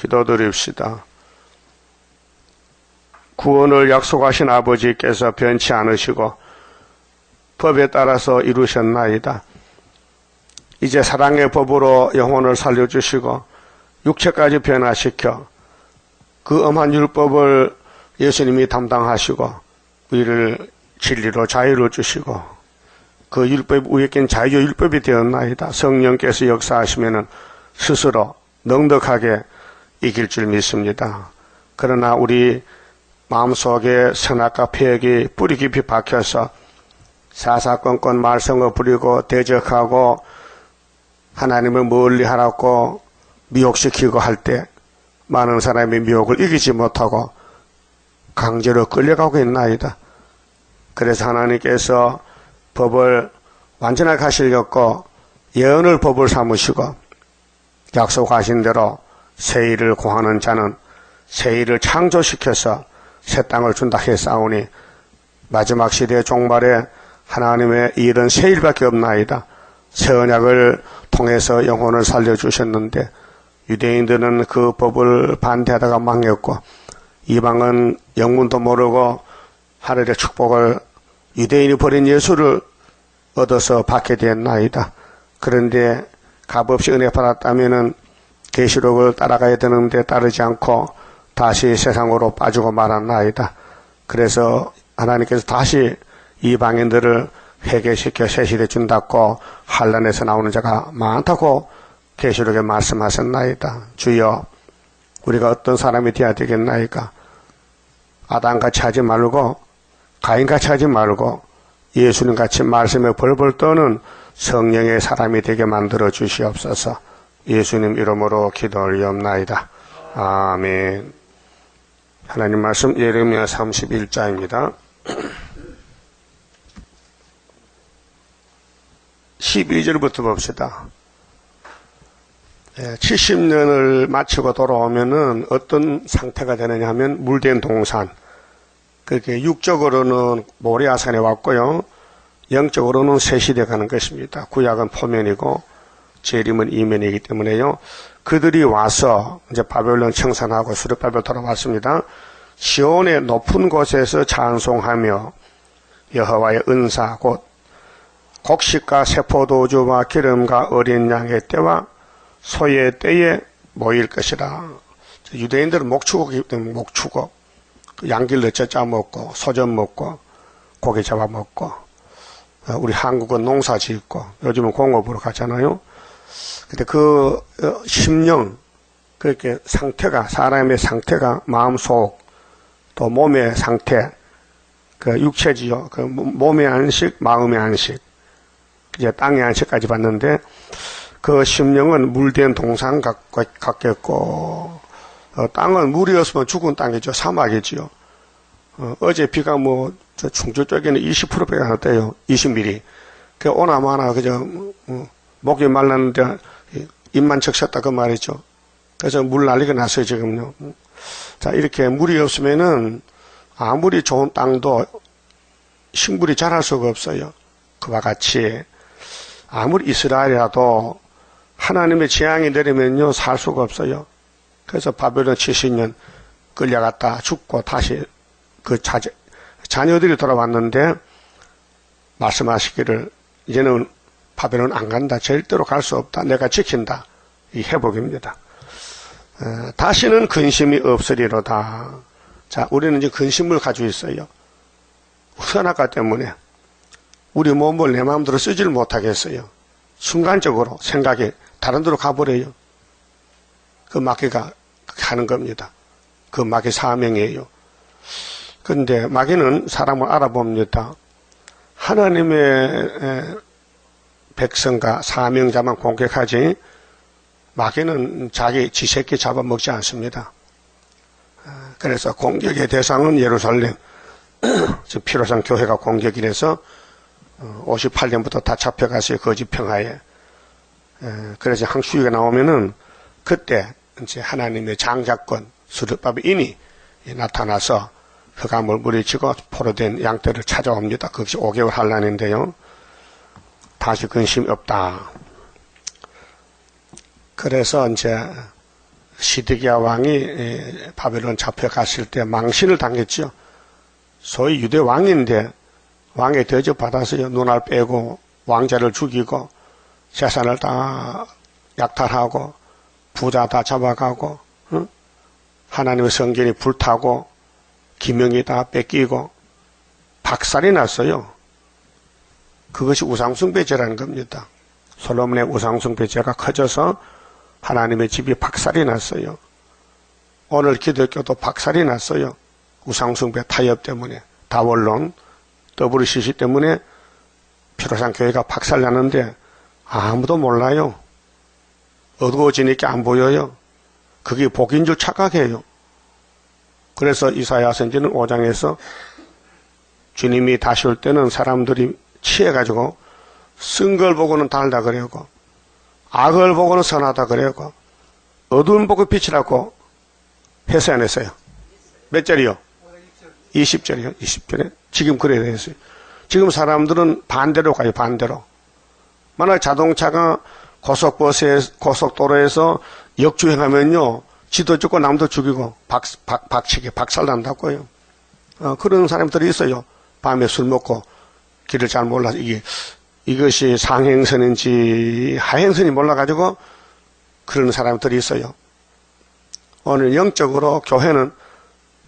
기도드립시다. 구원을 약속하신 아버지께서 변치 않으시고 법에 따라서 이루셨나이다. 이제 사랑의 법으로 영혼을 살려주시고 육체까지 변화시켜 그 엄한 율법을 예수님이 담당하시고 우리를 진리로 자유를 주시고 그 율법 위에 낀 자유 율법이 되었나이다. 성령께서 역사하시면은 스스로 넉넉하게 이길 줄 믿습니다. 그러나 우리 마음속에 선악과 폐역이 뿌리 깊이 박혀서 사사건건 말썽을 부리고 대적하고 하나님을 멀리하라고 미혹시키고 할 때 많은 사람이 미혹을 이기지 못하고 강제로 끌려가고 있나이다. 그래서 하나님께서 법을 완전하게 하시려고 예언을 법을 삼으시고 약속하신 대로 새 일을 구하는 자는 새 일을 창조시켜서 새 땅을 준다 했사오니 마지막 시대의 종말에 하나님의 일은 새 일밖에 없나이다. 새 언약을 통해서 영혼을 살려주셨는데 유대인들은 그 법을 반대하다가 망했고 이방은 영문도 모르고 하늘의 축복을 유대인이 버린 예수를 얻어서 받게 됐나이다. 그런데 값없이 은혜 받았다면은 계시록을 따라가야 되는데 따르지 않고 다시 세상으로 빠지고 말았나이다. 그래서 하나님께서 다시 이방인들을 회개시켜 새시대 준다고 환란에서 나오는 자가 많다고 계시록에 말씀하셨나이다. 주여, 우리가 어떤 사람이 되어야 되겠나이까? 아담같이 하지 말고 가인같이 하지 말고 예수님같이 말씀에 벌벌 떠는 성령의 사람이 되게 만들어 주시옵소서. 예수님 이름으로 기도 올리옵나이다. 아멘. 하나님 말씀 예레미야 31장입니다. 12절부터 봅시다. 70년을 마치고 돌아오면은 어떤 상태가 되느냐 하면 물된 동산. 그렇게 육적으로는 모리아산에 왔고요. 영적으로는 새 시대 가는 것입니다. 구약은 포면이고 재림은 이면이기 때문에요. 그들이 와서 이제 바벨론 청산하고 수르바벨 돌아왔습니다. 시온의 높은 곳에서 찬송하며 여호와의 은사 곧 곡식과 세포도주와 기름과 어린 양의 때와 소의 때에 모일 것이라. 유대인들은 목축이기 때문에 목축어 양길로 쪄짜 먹고 소전 먹고 고기 잡아 먹고 우리 한국은 농사 짓고 요즘은 공업으로 가잖아요. 근데 그 심령 그렇게 상태가 사람의 상태가 마음속 또 몸의 상태 그 육체지요. 그 몸의 안식 마음의 안식 이제 땅의 안식까지 봤는데 그 심령은 물된 동산 같겠고 땅은 물이 없으면 죽은 땅이죠. 사막이지요. 어제 비가 뭐 충주 쪽에는 20%밖에 안 왔대요. 20mm. 그 오나마나 그저 목이 말랐는데 입만 적셨다 그 말이죠. 그래서 물 난리가 났어요 지금요. 자 이렇게 물이 없으면은 아무리 좋은 땅도 식물이 자랄 수가 없어요. 그와 같이 아무리 이스라엘이라도 하나님의 재앙이 내리면요 살 수가 없어요. 그래서 바벨론 70년 끌려갔다 죽고 다시 그 자녀들이 돌아왔는데 말씀하시기를 이제는 바벨론 안 간다. 절대로 갈 수 없다. 내가 지킨다. 이 회복입니다. 다시는 근심이 없으리로다. 자, 우리는 이제 근심을 가지고 있어요. 선악과 때문에 우리 몸을 내 마음대로 쓰지를 못하겠어요. 순간적으로 생각이 다른 데로 가버려요. 그 마귀가 하는 겁니다. 그 마귀 사명이에요. 그런데 마귀는 사람을 알아봅니다. 하나님의 백성과 사명자만 공격하지 마귀는 자기 지새끼 잡아먹지 않습니다. 그래서 공격의 대상은 예루살렘 즉 피로상 교회가 공격이라서 58년부터 다 잡혀갔어요. 거짓 평화에. 그래서 항시위가 나오면은 그때 이제 하나님의 장자권 수르바벨인이 나타나서 흑암을 물리치고 포로된 양떼를 찾아옵니다. 그것이 5개월 환란인데요. 다시 근심이 없다. 그래서 이제 시드기야 왕이 바벨론 잡혀갔을 때 망신을 당했죠. 소위 유대 왕인데 왕의 대접 받아서요. 눈알 빼고 왕자를 죽이고 재산을 다 약탈하고 부자 다 잡아가고 하나님의 성전이 불타고 기명이 다 뺏기고 박살이 났어요. 그것이 우상숭배죄라는 겁니다. 솔로몬의 우상숭배죄가 커져서 하나님의 집이 박살이 났어요. 오늘 기독교도 박살이 났어요. 우상숭배 타협 때문에, 다원론, WCC 때문에 피로상 교회가 박살나는데 아무도 몰라요. 어두워지니까 안 보여요. 그게 복인 줄 착각해요. 그래서 이사야 선지는 5장에서 주님이 다시 올 때는 사람들이 취해가지고 쓴 걸 보고는 달다 그래고 악을 보고는 선하다 그래고 어두운 보고 빛이라고 해서 안 했어요. 몇 절이요? 20절이요. 20절에 지금 그래야 됐어요. 지금 사람들은 반대로 가요. 반대로. 만약 자동차가 고속도로에서 역주행하면요, 지도 죽고 남도 죽이고 박치기 박살난다고요. 그런 사람들이 있어요. 밤에 술 먹고 길을 잘 몰라서 이것이 상행선인지 하행선이 몰라가지고 그런 사람들이 있어요. 오늘 영적으로 교회는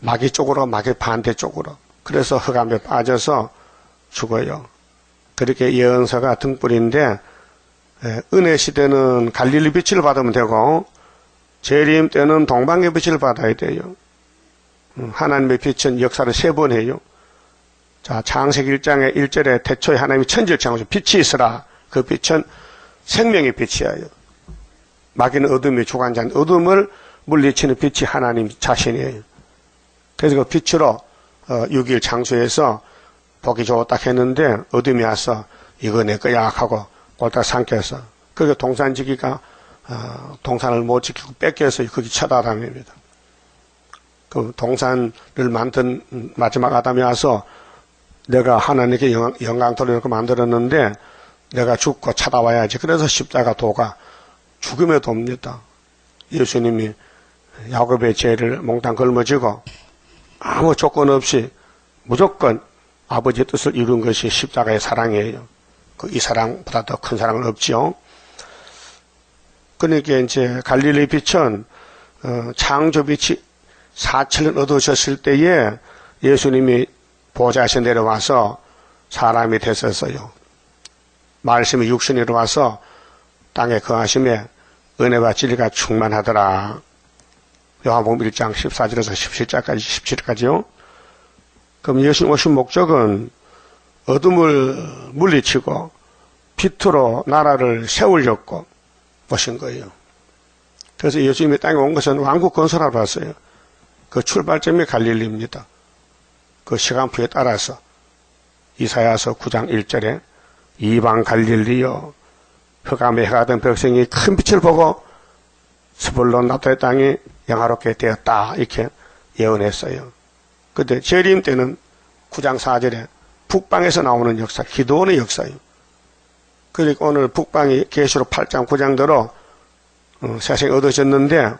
마귀 쪽으로, 마귀 반대쪽으로. 그래서 흑암에 빠져서 죽어요. 그렇게 예언서가 등불인데, 은혜 시대는 갈릴리 빛을 받으면 되고, 재림 때는 동방의 빛을 받아야 돼요. 하나님의 빛은 역사를 3번 해요. 자, 창세기 1장의 1절에 태초에 하나님이 천지를 창조하셔서 빛이 있으라. 그 빛은 생명의 빛이에요. 마귀는 어둠이 주관자인 어둠을 물리치는 빛이 하나님 자신이에요. 그래서 그 빛으로 6일 창조해서 보기 좋다 했는데 어둠이 와서 이거 내 거야 하고 꼴딱 삼켜서 그게 동산지기가 동산을 못 지키고 뺏겨서 거기 쳐다다닙니다. 그 동산을 만든 마지막 아담이 와서 내가 하나님께 영광 돌려놓고 만들었는데 내가 죽고 찾아와야지. 그래서 십자가 도가 죽음의 도입니다. 예수님이 야곱의 죄를 몽땅 걸머지고 아무 조건 없이 무조건 아버지의 뜻을 이룬 것이 십자가의 사랑이에요. 이 사랑보다 더 큰 사랑은 없죠. 그러니까 이제 갈릴리 빛은 창조빛이 4,000년 어두워졌을 때에 예수님이 보좌에서 내려와서 사람이 됐었어요. 말씀이 육신으로 와서 땅에 거하심에 은혜와 진리가 충만하더라. 요한복음 1장 14절에서 17절까지 17절까지요. 그럼 예수님 오신 목적은 어둠을 물리치고 빛으로 나라를 세우려고 오신 거예요. 그래서 예수님이 땅에 온 것은 왕국 건설하러 왔어요. 그 출발점이 갈릴리입니다. 그 시간표에 따라서 이사야서 9장 1절에 이방 갈릴리여 흑암에 해가던 백성이 큰 빛을 보고 스불론 나토의 땅이 영화롭게 되었다 이렇게 예언했어요. 그런데 재림 때는 9장 4절에 북방에서 나오는 역사, 기도원의 역사예요. 그러니까 오늘 북방이 계시록 8장 9장대로 세상이 얻어졌는데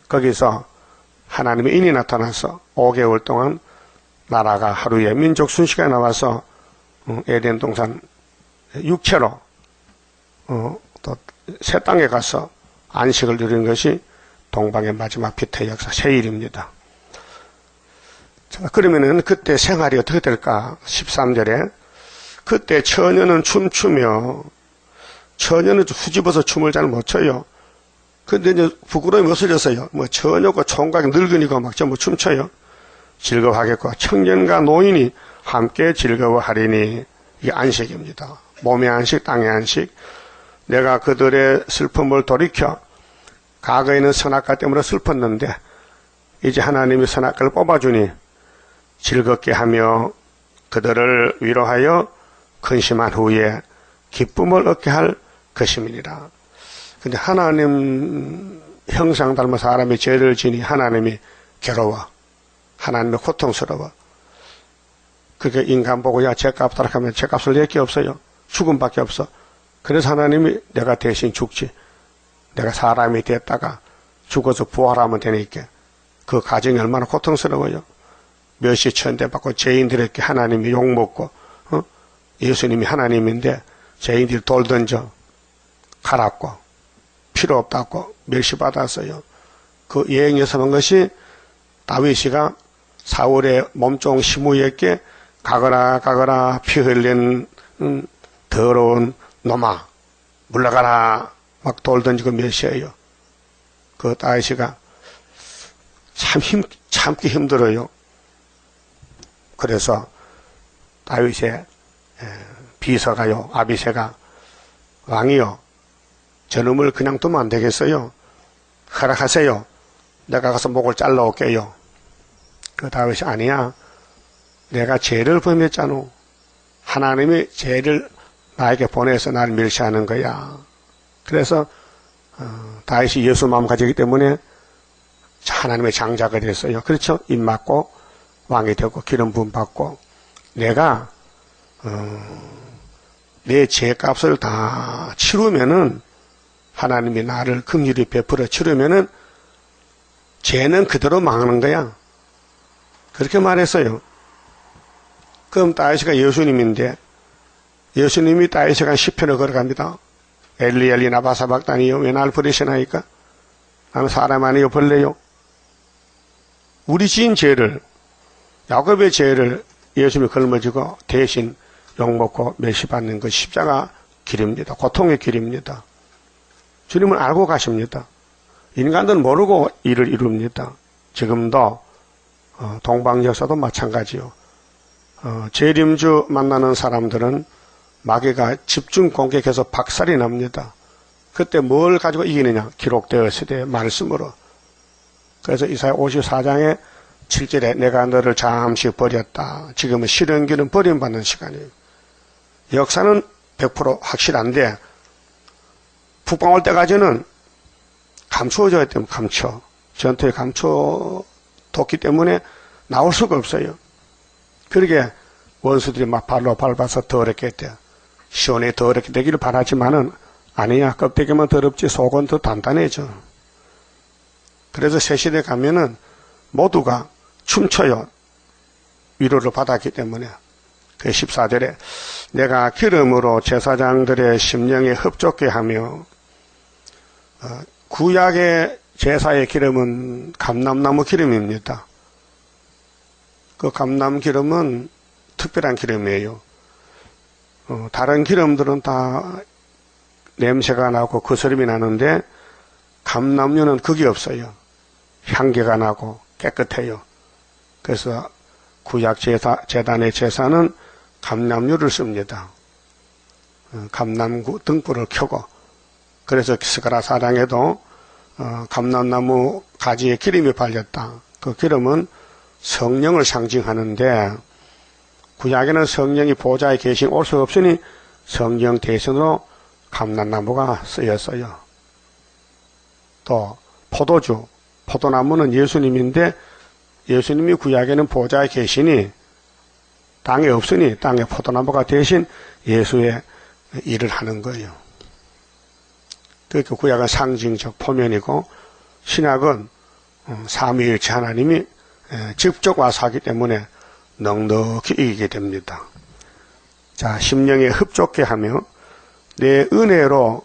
거기서 하나님의 인이 나타나서 5개월 동안 나라가 하루에 민족 순식간에 나와서 에덴 동산 육체로 또 새 땅에 가서 안식을 누리는 것이 동방의 마지막 빛의 역사 세일입니다. 자, 그러면은 그때 생활이 어떻게 될까? 13절에 그때 처녀는 춤추며 처녀는 후집어서 춤을 잘 못 춰요. 근데 이제 부끄러움이 없어졌어요. 뭐 처녀고 총각 늙은이고 막 전부 춤춰요. 즐거워하겠고 청년과 노인이 함께 즐거워하리니 이게 안식입니다. 몸의 안식, 땅의 안식. 내가 그들의 슬픔을 돌이켜 과거에는 선악과 때문에 슬펐는데 이제 하나님이 선악과를 뽑아주니 즐겁게 하며 그들을 위로하여 근심한 후에 기쁨을 얻게 할 것임이니라. 근데 하나님 형상 닮은 사람이 죄를 지니 하나님이 괴로워. 하나님이 고통스러워. 그게 인간 보고 야 죄값 타락하면 죄값을 낼 게 없어요. 죽음밖에 없어. 그래서 하나님이 내가 대신 죽지. 내가 사람이 됐다가 죽어서 부활하면 되니까 그 가정이 얼마나 고통스러워요. 멸시 천대받고 죄인들에게 하나님이 욕먹고 예수님이 하나님인데 죄인들이 돌 던져 갈았고 필요 없다고 멸시받았어요. 그 예행에서 한 것이 다윗이가 사울의 몸종 시므에게 가거라 피 흘린 더러운 놈아 물러가라 막 돌 던지고 멸시해요. 그 다윗이가 참기 힘들어요. 그래서 다윗의 비서가요 아비새가 왕이요 저놈을 그냥 두면 안 되겠어요. 허락하세요. 내가 가서 목을 잘라 올게요. 그 다윗이 아니야. 내가 죄를 범했잖아. 하나님이 죄를 나에게 보내서 나를 멸시하는 거야. 그래서 다윗이 예수 마음 가지기 때문에 하나님의 장자가 됐어요. 그렇죠? 입 맞고 왕이 되고 기름 부음 받고 내가 내 죄값을 다 치르면은 하나님이 나를 긍휼히 베풀어 치르면은 죄는 그대로 망하는 거야. 그렇게 말했어요. 그럼 다윗이가 예수님인데 예수님이 다윗이가 시편을 걸어갑니다. 엘리 나바사박다니요 왜 날 버리시나이까? 나는 사람 아니요 벌레요. 우리 지은 죄를 야곱의 죄를 예수님이 걸머지고 대신 욕먹고 멸시받는 그 십자가 길입니다. 고통의 길입니다. 주님은 알고 가십니다. 인간들은 모르고 일을 이룹니다. 지금도 동방역사도 마찬가지요. 재림주 만나는 사람들은 마귀가 집중 공격해서 박살이 납니다. 그때 뭘 가지고 이기느냐? 기록되었을 때 말씀으로. 그래서 이사야 54장에 7절에 내가 너를 잠시 버렸다. 지금은 실현기는 버림받는 시간이에요. 역사는 100% 확실한데 북방 올 때까지는 감추어져야 되면 감춰. 전투에 감춰뒀기 때문에 나올 수가 없어요. 그러게 원수들이 막 발로 밟아서 더럽게 했대요. 시온에 더럽게 되기를 바라지만은 아니야. 껍데기만 더럽지 속은 더 단단해져. 그래서 새 시대 가면은 모두가 춤춰요. 위로를 받았기 때문에. 그 14절에 내가 기름으로 제사장들의 심령에 흡족게 하며 구약의 제사의 기름은 감람나무 기름입니다. 그 감람 기름은 특별한 기름이에요. 다른 기름들은 다 냄새가 나고 거스름이 나는데 감람류는 그게 없어요. 향기가 나고 깨끗해요. 그래서 구약 제단의 제사는 감람류를 씁니다. 감람구 등불을 켜고 그래서 스가랴 4장에도 감람나무 가지에 기름이 발렸다. 그 기름은 성령을 상징하는데 구약에는 성령이 보좌에 계신 올 수 없으니 성령 대신으로 감람나무가 쓰였어요. 또 포도주, 포도나무는 예수님인데 예수님이 구약에는 보좌에 계시니 땅에 없으니 땅에 포도나무가 대신 예수의 일을 하는 거예요. 그러니까 구약은 상징적 포면이고 신약은 삼위일체 하나님이 직접 와서 하기 때문에 넉넉히 이기게 됩니다. 자, 심령에 흡족해 하며 내 은혜로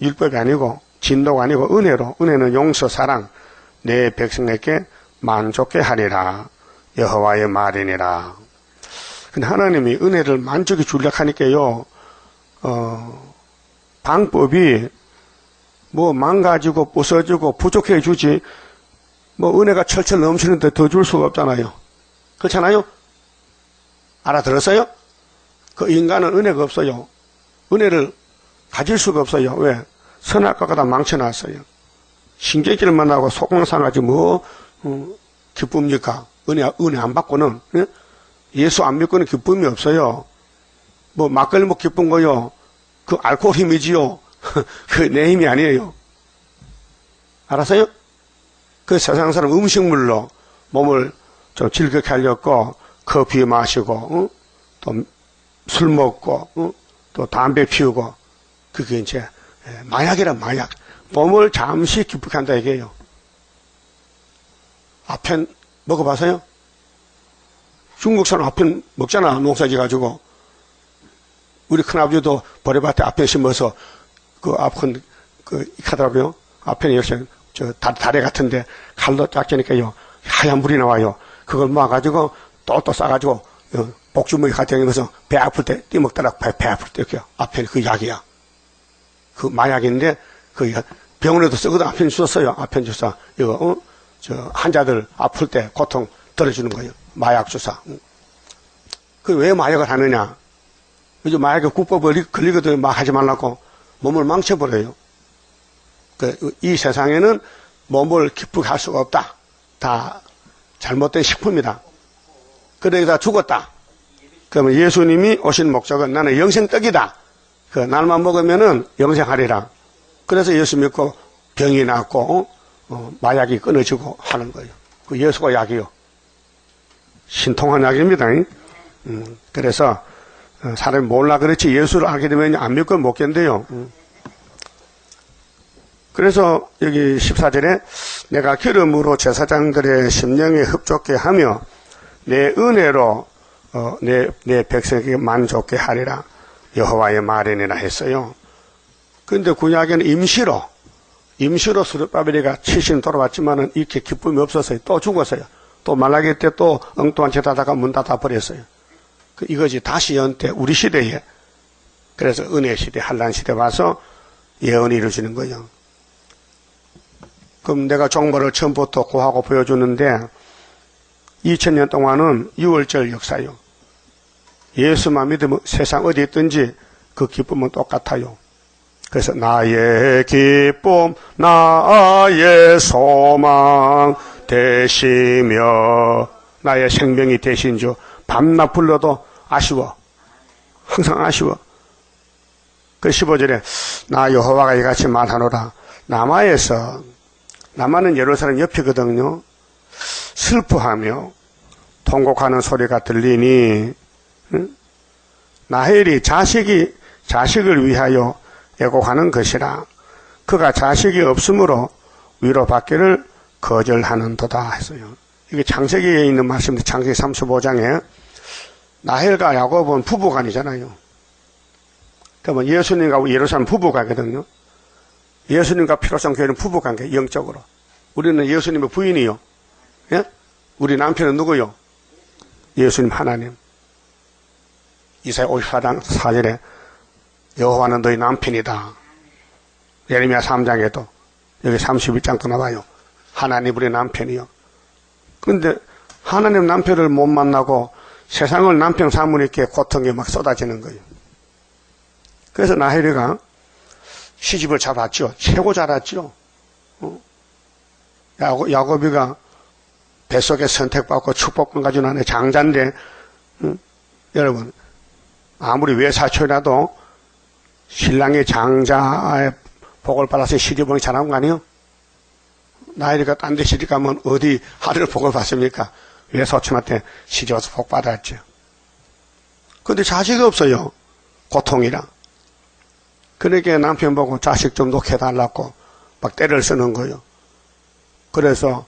율법이 아니고 진도가 아니고 은혜는 용서 사랑 내 백성에게 만족해 하리라 여호와의 말이니라. 근데 하나님이 은혜를 만족히 주려고 하니까요 방법이 뭐 망가지고 부서지고 부족해 주지 뭐 은혜가 철철 넘치는데 더 줄 수가 없잖아요. 그렇잖아요? 알아들었어요? 그 인간은 은혜가 없어요. 은혜를 가질 수가 없어요. 왜? 선악과가 다 망쳐놨어요. 신경질을 만나고 속망상하지 뭐 기쁩니까? 은혜 안 받고는 예수 안 믿고는 기쁨이 없어요. 뭐 막걸리 먹 기쁜 거요. 그 알코올 힘이지요. 그 내 힘이 아니에요. 알았어요? 그 세상 사람 음식물로 몸을 좀 즐겁게 하려고 커피 마시고 또 술 먹고 또 담배 피우고 그게 이제 마약이란 마약. 몸을 잠시 기쁘게 한다 이게요. 아펜 먹어봐서요? 중국 사람 아펜 먹잖아, 농사지 가지고. 우리 큰아버지도 보리밭에 아펜 심어서 그 아픈 하더라고요. 아펜이 역시 다래 같은데 칼로 딱 찌니까요 하얀 물이 나와요. 그걸 모아가지고 또 싸가지고 복주머니 가져다니면서 배 아플 때 띠먹더라. 배 아플 때 이렇게 아펜이 그 약이야. 그 마약인데 그 병원에도 쓰거든. 아펜 주었어요. 아펜 주사. 이거 환자들 아플 때 고통 덜어주는 거예요. 마약 주사. 그 왜 마약을 하느냐? 요즘 마약에 국법을 걸리거든요. 막 하지 말라고 몸을 망쳐버려요. 이 세상에는 몸을 기쁘게 할 수가 없다. 다 잘못된 식품이다. 그러다 죽었다. 그러면 예수님이 오신 목적은 나는 영생떡이다. 그 날만 먹으면은 영생하리라. 그래서 예수 믿고 병이 낫고 마약이 끊어지고 하는 거예요. 그 예수가 약이요. 신통한 약입니다. 그래서 사람이 몰라 그렇지 예수를 알게 되면 안 믿고 못 견뎌요. 그래서 여기 14절에 내가 기름으로 제사장들의 심령에 흡족게 하며 내 은혜로 내 백성에게 만족게 하리라 여호와의 말이니라 했어요. 그런데 구약에는 임시로 스룹바벨이가 70년 돌아왔지만은 이렇게 기쁨이 없었어요. 또 죽었어요. 또 말라기 때 또 엉뚱한 짓 하다가 문 닫아 버렸어요. 이거지 다시 연때 우리 시대에 그래서 은혜 시대 한란 시대 와서 예언이 이루어지는 거예요. 그럼 내가 종말을 처음부터 고하고 보여주는데 2000년 동안은 6월절 역사요. 예수만 믿으면 세상 어디 있든지 그 기쁨은 똑같아요. 그래서 나의 기쁨 나의 소망 되시며 나의 생명이 되신 주 밤낮 불러도 아쉬워. 항상 아쉬워. 그 15절에 나 여호와가 이같이 말하노라. 남한은 예루살렘 옆이거든요. 슬퍼하며 통곡하는 소리가 들리니 나헬이 자식을 위하여 애곡하는 것이라. 그가 자식이 없으므로 위로받기를 거절하는도다 했어요. 이게 창세기에 있는 말씀인데 창세기 35장에 나헬과 야곱은 부부간이잖아요. 그러면 예수님과 예루살렘 부부간이거든요. 예수님과 피로성 교회는 부부관계 영적으로. 우리는 예수님의 부인이요. 예? 우리 남편은 누구요? 예수님 하나님. 이사야 54장 4절에 여호와는 너희 남편이다. 예레미야 3장에도 여기 31장도 나와요. 하나님 우리 남편이요. 그런데 하나님 남편을 못 만나고 세상을 남편 삼으니까 고통이 막 쏟아지는 거예요. 그래서 나헬이가 시집을 잘 왔죠. 최고 잘 왔죠. 야곱이가 뱃속에 선택받고 축복권 가지고 나는 장자인데 여러분 아무리 외사촌이라도 신랑의 장자의 복을 받아서 시집을 잘한 거 아니에요? 나이가 딴 데 시집 가면 어디 하루를 복을 받습니까? 외사촌한테 시집 와서 복 받았죠. 그런데 자식이 없어요. 고통이라. 그러니까 남편 보고 자식 좀 놓게 해달라고 막 때를 쓰는 거예요. 그래서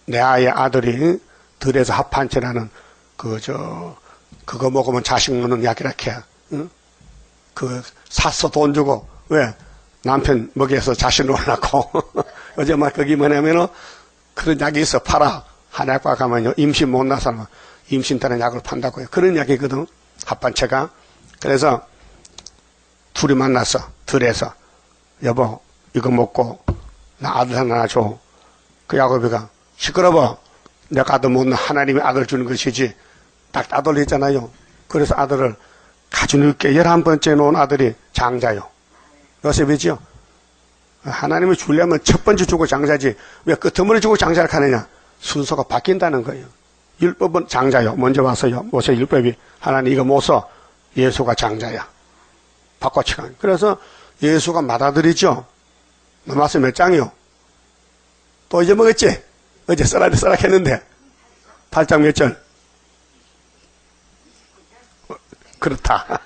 내 아이의 아들이 들에서 합판체라는 그거 먹으면 자식 먹는 약이라 해. 응? 샀어 돈 주고. 왜? 남편 먹여서 자식 놓으려고. 어제 막 거기 뭐냐면은 그런 약이 있어. 팔아. 한약과 가면요. 임신 못 나서 임신 따는 약을 판다고요. 그런 약이거든. 합판체가. 그래서 둘이 만났어. 들에서. 여보, 이거 먹고, 나 아들 하나 줘. 그 야곱이가, 시끄러워. 내가 아들 못 낳아. 하나님이 아들 주는 것이지. 딱 따돌리잖아요. 그래서 아들을 가주님께 11번째 놓은 아들이 장자요. 요셉이지요. 하나님이 주려면 첫 번째 주고 장자지. 왜 끝머리 주고 장자를 하느냐. 순서가 바뀐다는 거예요. 율법은 장자요. 먼저 와서요. 모세 율법이 하나님 이거 못 써. 예수가 장자야. 바꿔치가. 그래서 예수가 맏아들이죠. 말씀 몇 장이요? 또 잊어먹었지? 어제 써라 했는데 8장 몇 절? 그렇다.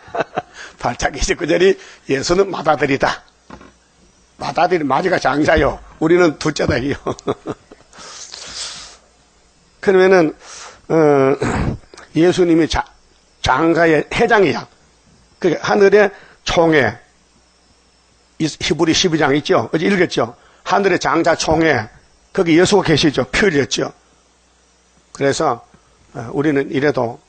8장 29절이 예수는 맏아들이다. 맏아들이 마지가 장자요. 우리는 둘째다, 이요. 그러면은, 예수님이 장가의 회장이야. 그 하늘의 총회. 히브리 12장 있죠? 어제 읽었죠? 하늘의 장자 총회. 거기 예수가 계시죠? 표리였죠? 그래서, 우리는 이래도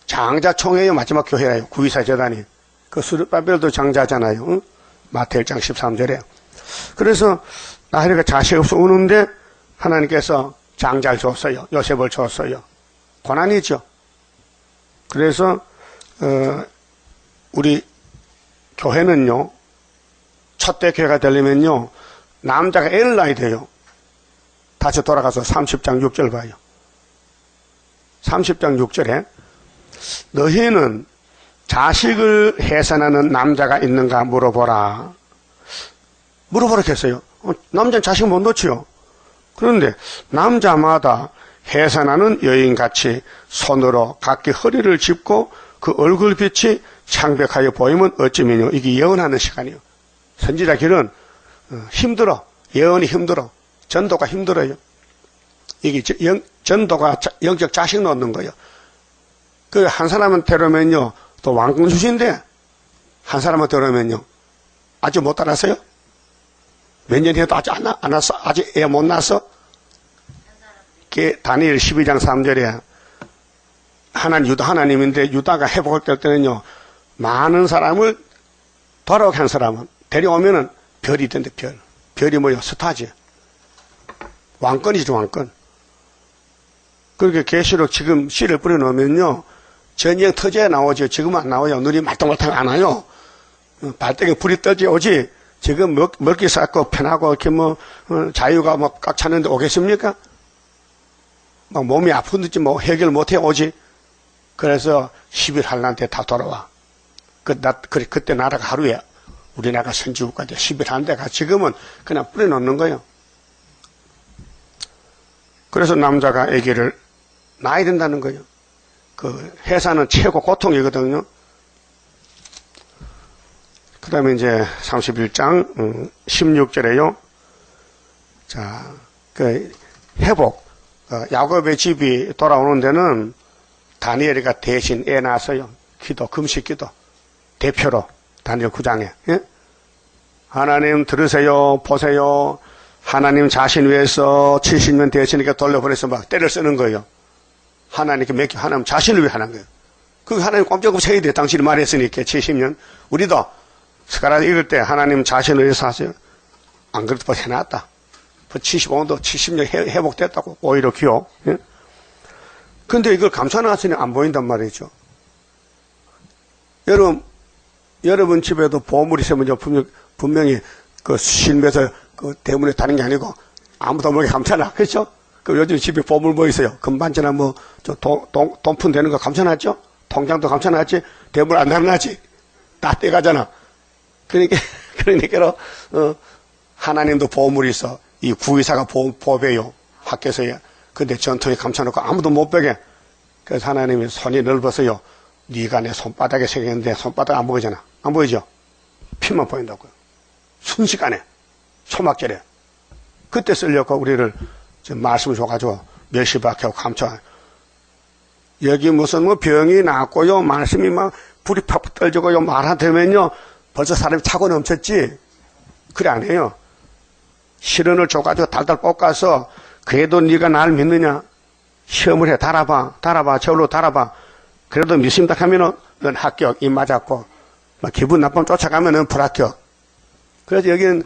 장자 총회의 마지막 교회예요. 구이사 재단이. 그 수르바벨도 장자잖아요. 응? 마태일장 13절에. 그래서 라헬이가 자식 없어 우는데 하나님께서 장자를 줬어요. 요셉을 줬어요. 고난이죠. 그래서 우리 교회는요. 첫대 교회가 되려면요. 남자가 애를 낳아야 돼요. 다시 돌아가서 30장 6절 봐요. 30장 6절에 너희는 자식을 해산하는 남자가 있는가 물어보라. 물어보라 했어요. 남자는 자식 못 놓지요. 그런데 남자마다 해산하는 여인같이 손으로 각기 허리를 짚고 그 얼굴빛이 창백하여 보이면 어찌면요. 이게 예언하는 시간이요. 선지자 길은 힘들어. 예언이 힘들어. 전도가 힘들어요. 이게 전도가 영적 자식 놓는 거예요. 그 한 사람은 데려오면요. 또 왕궁 주신데 한 사람은 데려오면요. 아직 못 알았어요? 몇 년 해도 아직 안 왔어? 아직 애 못 낳았어? 다니엘 12장 3절에 유다 하나님인데 유다가 회복을 될 때는요. 많은 사람을 돌아오게 한 사람은 데려오면은 별이 된대 별. 별이 뭐요? 스타지. 왕권이죠 왕권. 그렇게 계시록 지금 씨를 뿌려놓으면요. 전쟁 터져야 나오죠. 지금은 안 나와요. 눈이 말똥말똥 안 와요. 발등에 불이 떨지 오지. 지금 먹기 쌓고 편하고 이렇게 자유가 꽉 찼는데 오겠습니까? 막 몸이 아픈지 해결 못해 오지. 그래서 10일 한란 때 다 돌아와. 그때 나라가 하루에 우리 나라가 선지국가돼 10일 한 데가 지금은 그냥 뿌려놓는 거예요. 그래서 남자가 아기를 낳아야 된다는 거예요. 그 해산은 최고 고통이거든요. 그 다음에 이제 31장 16절에요. 자, 그 회복. 야곱의 집이 돌아오는 데는 다니엘이가 대신 애 낳았어요. 기도, 금식 기도. 대표로 다니엘 9장에. 예? 하나님 들으세요. 보세요. 하나님 자신 위해서 70년 대신에게 돌려보내서 막 때를 쓰는 거예요. 하나님께 맡겨, 하나님 자신을 위해 하는 거예요. 그 하나님 꼼짝없이 해야 돼. 당신이 말했으니까 70년. 우리도 스가랴 읽을 때 하나님 자신을 위해서 하세요. 안 그래도 벌써 해놨다. 75년도 70년 회복됐다고. 오히려 기억. 예? 근데 이걸 감춰놨으니 안 보인단 말이죠. 여러분 집에도 보물이 있으면 분명히 그 실면서 그 대문에 다는 게 아니고 아무도 모르게 감춰놔. 그렇죠? 그 요즘 집에 보물 뭐 있어요? 금반지나 돈푼 되는 거 감춰놨죠? 통장도 감춰놨지? 대문 안 달아놨지? 다 떼가잖아. 그러니까, 하나님도 보물이 있어. 이 구의사가 보배요. 학교에서요. 근데 전통에 감춰놓고 아무도 못 보게. 그래서 하나님이 손이 넓어서요. 네가 내 손바닥에 새겼는데 손바닥 안 보이잖아. 안 보이죠? 피만 보인다고요. 순식간에. 초막절에. 그때 쓰려고 우리를 말씀을 줘가지고 멸시박하고 감춰. 여기 무슨 병이 났고요. 말씀이 막 불이 팍 떨지고요. 말하되면요. 벌써 사람이 차고 넘쳤지. 그래 안 해요. 실언을 줘가지고 달달 볶아서 그래도 네가 날 믿느냐? 시험을 해. 달아봐. 저울로 달아봐. 그래도 믿습니다 하면은 넌 합격. 입 맞았고 막 기분 나쁘면 쫓아가면은 불합격. 그래서 여기는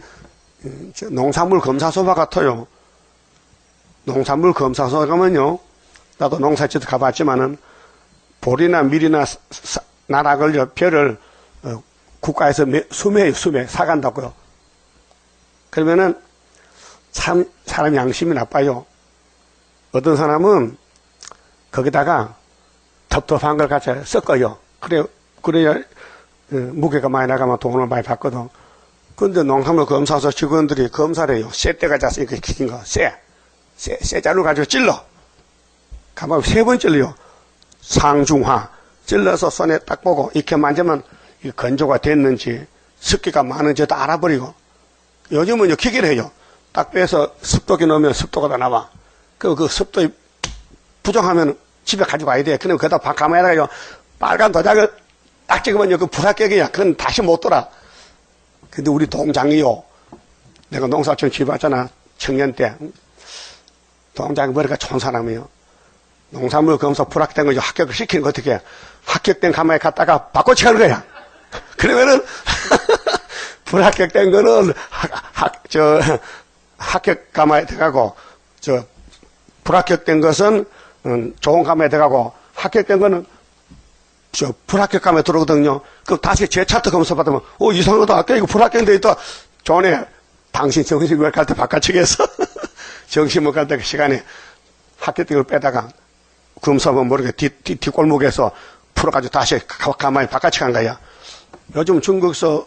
농산물 검사소와 같아요. 농산물 검사소 가면요. 나도 농사지도 가봤지만은 볼이나 밀이나 나락을 별을 국가에서 수매해요. 사간다고요. 그러면은 참 사람 양심이 나빠요. 어떤 사람은 거기다가 텁텁한 걸 같이 섞어요. 그래야 무게가 많이 나가면 돈을 많이 받거든. 근데 농산물 검사소 직원들이 검사를 해요. 쇠대가 자서 이렇게 긴 거. 쇠자루 가지고 찔러. 가만 3번 찔러요. 상중하. 찔러서 손에 딱 보고 이렇게 만지면 건조가 됐는지 습기가 많은지도 알아버리고 요즘은 기계를 해요. 딱 빼서 습도기 넣으면 습도가 다 나와. 그 습도 부정하면 집에 가지고 와야 돼. 그럼 거기다 가만히다가 빨간 도장을 딱 찍으면 그 불합격이야. 그건 다시 못 돌아. 근데 우리 동장이요. 내가 농사촌 집왔잖아. 청년 때. 동장이 머리가 좋은 사람이에요. 농산물 검사 불합격된 거 합격을 시키는 거 어떻게 해? 합격된 가마에 갖다가 바꿔치는 거야. 그러면은, 불합격된 거는 합격 가마에 들어가고, 불합격된 것은 좋은 가마에 들어가고, 합격된 거는 불합격 가마에 들어오거든요. 그럼 다시 재차트 검사 받으면, 이상하다. 이거 불합격돼 있다. 전에 당신 정신을 갈 때 바깥쪽에서 정신 못 갈 때 그 시간에 합격된 걸 빼다가 검사하면 모르게 뒷골목에서 풀어가지고 다시 가만히 바깥에 간 거야. 요즘 중국서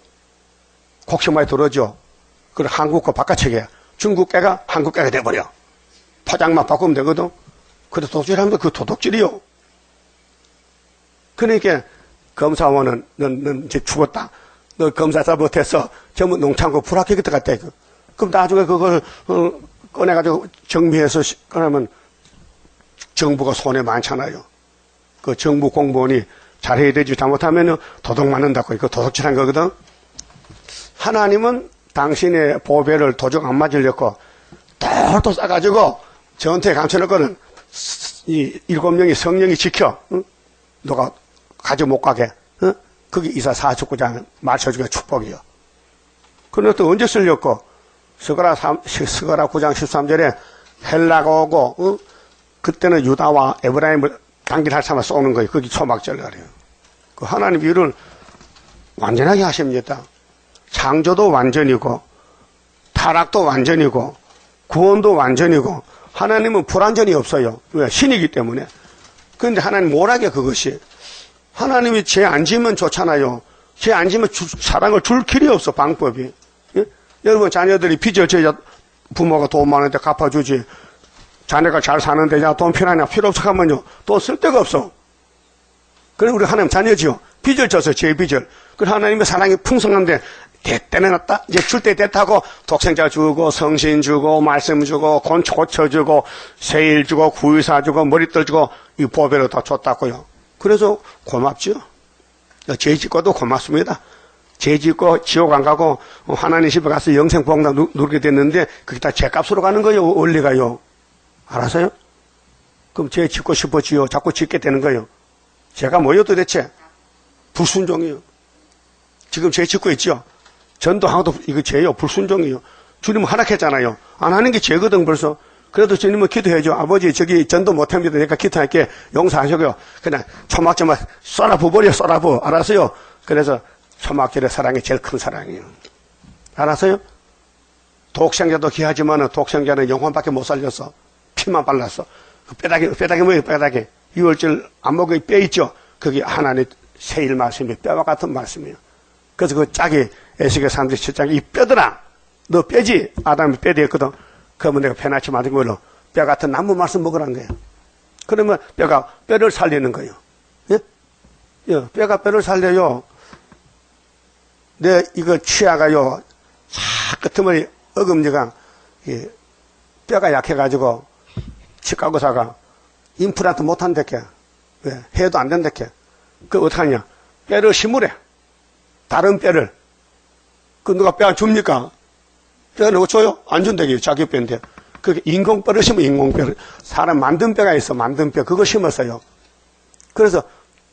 곡식 많이 들어오죠. 그래 한국 거 바깥에 중국 깨가 한국 깨가 돼버려. 포장만 바꾸면 되거든. 근데 도둑질하면 그 도둑질이요. 그러니까 검사원은 넌 이제 죽었다. 너 검사 잘못해서 전부 농창고 불합격이 들어갔다. 그럼 나중에 그걸 꺼내가지고 정비해서 꺼내면 정부가 손해 많잖아요. 그 정부 공무원이 잘해야 되지 잘못하면 도둑 맞는다고. 이거 도둑질한 거거든. 하나님은 당신의 보배를 도둑 안 맞으려고 똘똘 싸가지고 전투에 감춰놓고는 이 7명이 성령이 지켜. 응? 너가 가지 못 가게. 응? 그게 이사 49장 맞춰주기가 축복이요. 그런데 또 언제 쓸렸고 스가랴 9장 13절에 헬라가 오고 응? 그때는 유다와 에브라임을 단길할 삼아 쏘는 거예요. 그게 초막절날이에요. 그 하나님 일을 완전하게 하십니다. 창조도 완전이고 타락도 완전이고 구원도 완전이고 하나님은 불완전이 없어요. 왜? 신이기 때문에. 그런데 하나님 뭐라게 그것이. 하나님이 죄 안 지으면 좋잖아요. 죄 안 지으면 사랑을 줄 길이 없어 방법이. 예? 여러분 자녀들이 빚을 져야 부모가 돈 많은데 갚아주지. 자네가 잘 사는데 야 돈 필요하냐 필요 없어 하면요 돈 쓸 데가 없어. 그래 우리 하나님 자녀지요. 빚을 져서 제 빚을. 그 하나님의 사랑이 풍성한데 때는 왔다 이제 줄 때 됐다고 독생자 주고 성신 주고 말씀 주고 고쳐 주고 세일 주고 구의사 주고 머리떨 주고 이 보배로 다 줬다고요. 그래서 고맙죠. 죄 짓고도 고맙습니다. 죄 짓고 지옥 안 가고 하나님 집에 가서 영생 복락 누리게 됐는데 그게 다 죄값으로 가는 거예요. 원리가요. 알아서요? 그럼 죄 짓고 싶어지요. 자꾸 짓게 되는 거예요. 죄가 뭐예요 도대체? 불순종이요. 지금 죄 짓고 있죠. 전도하고도 이거 죄요. 불순종이요. 주님 허락했잖아요. 안 하는 게 죄거든 벌써. 그래도 주님은 기도해줘. 아버지 저기 전도 못합니다. 내가 기도할게. 용서하시고요. 그냥 초막절만 쏟아부어버려 쏟아부어. 알았어요? 그래서 초막절의 사랑이 제일 큰 사랑이에요. 알았어요? 독생자도 귀하지만 독생자는 영혼밖에 못 살렸어. 피만 발랐어. 그 뼈다귀 뭐예요? 뼈다귀. 6월절 안목의 뼈 있죠? 그게 하나님 세일 말씀이 뼈와 같은 말씀이에요. 그래서 그 짝이 에스겔 37장 이 뼈들아 너 뼈지? 아담이 뼈 되었거든. 그러면 내가 페나치 맞은 걸로 뼈 같은 나무 말씀 먹으라는 거예요. 그러면 뼈가 뼈를 살리는 거예요. 예? 예, 뼈가 뼈를 살려요. 내 이거 치아가요. 끝머리 어금니가 예, 뼈가 약해가지고 치과 의사가 임플란트 못한댔게. 왜? 해도 안 된댔게. 그 어떡하냐? 뼈를 심으래. 다른 뼈를. 그 누가 뼈 안 줍니까? 뼈 누가 줘요? 안 준다고요. 자기 뼈인데. 그게 인공뼈를 심어 인공뼈를. 사람 만든 뼈가 있어. 만든 뼈. 그거 심었어요. 그래서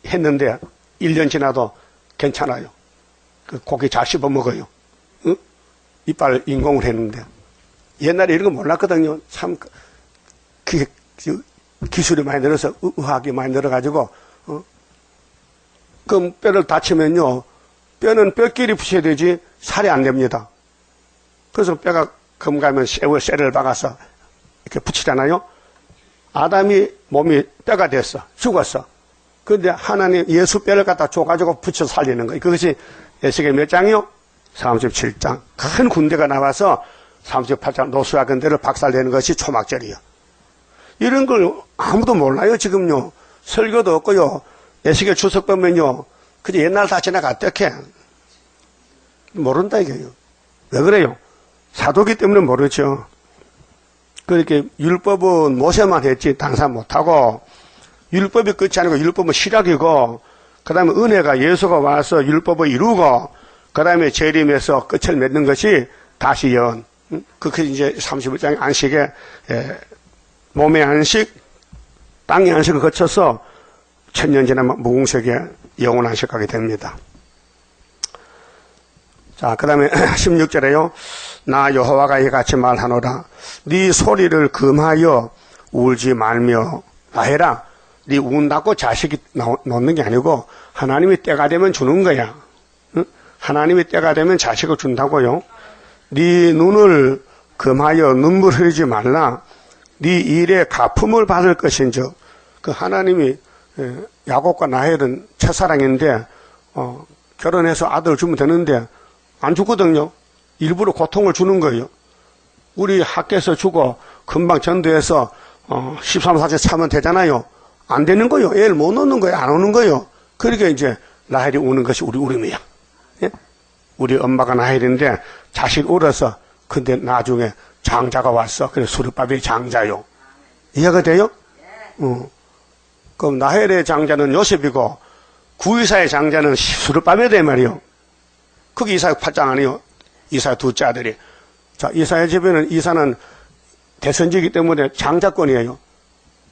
했는데 1년 지나도 괜찮아요. 그 고기 잘 씹어 먹어요. 응? 이빨 인공을 했는데. 옛날에 이런 거 몰랐거든요. 참 기술이 많이 늘어서 의학이 많이 늘어가지고 그럼 뼈를 다치면요. 뼈는 뼈끼리 붙여야 되지 살이 안 됩니다. 그래서 뼈가 검가면 쇠를 박아서 이렇게 붙이잖아요. 아담이 몸이 뼈가 됐어. 죽었어. 그런데 하나님 예수 뼈를 갖다 줘가지고 붙여서 살리는 거예요. 그것이 에스겔 몇 장이요? 37장. 큰 군대가 나와서 38장 노수와 근대를 박살내는 것이 초막절이요. 이런 걸 아무도 몰라요 지금요. 설교도 없고요. 에스겔 주석 보면요. 그저 옛날 다 지나갔대. 모른다 이거요. 왜 그래요? 사도기 때문에 모르죠. 그렇게 율법은 모세만 했지 다른 사람 못하고, 율법이 끝이 아니고 율법은 시작이고, 그 다음에 은혜가 예수가 와서 율법을 이루고, 그 다음에 재림에서 끝을 맺는 것이 다시 연. 그게 이제 31장의 안식에, 몸의 안식, 땅의 안식을 거쳐서 천년 지난 무궁색에 영원 안식하게 됩니다. 자, 그 다음에 16절에요. 나 여호와가 이같이 말하노라. 네 소리를 금하여 울지 말며 해라. 네 운다고 자식이 놓는 게 아니고 하나님이 때가 되면 주는 거야. 응? 하나님이 때가 되면 자식을 준다고요. 네 눈을 금하여 눈물 흘리지 말라. 네 일에 갚음을 받을 것인즉. 그 하나님이 야곱과 라헬은 첫사랑인데 결혼해서 아들을 주면 되는데 안 주거든요. 일부러 고통을 주는 거예요. 우리 학교에서 주고 금방 전도해서 13, 14세 차면 되잖아요. 안 되는 거예요. 애를 못 놓는 거예요. 안 오는 거예요. 그러니까 이제 라헬이 우는 것이 우리 울음이야. 예? 우리 엄마가 라헬인데 자식 울어서 근데 나중에 장자가 왔어. 그래서 수르바벨이 장자요. 이해가 돼요? 그럼 라헬의 장자는 요셉이고 구이사의 장자는 수르바벨이 말이요. 그게 이사야 8장 아니에요. 이사야 둘째 아들이. 자, 이사야 집에는 이사는 대선지이기 때문에 장자권이에요.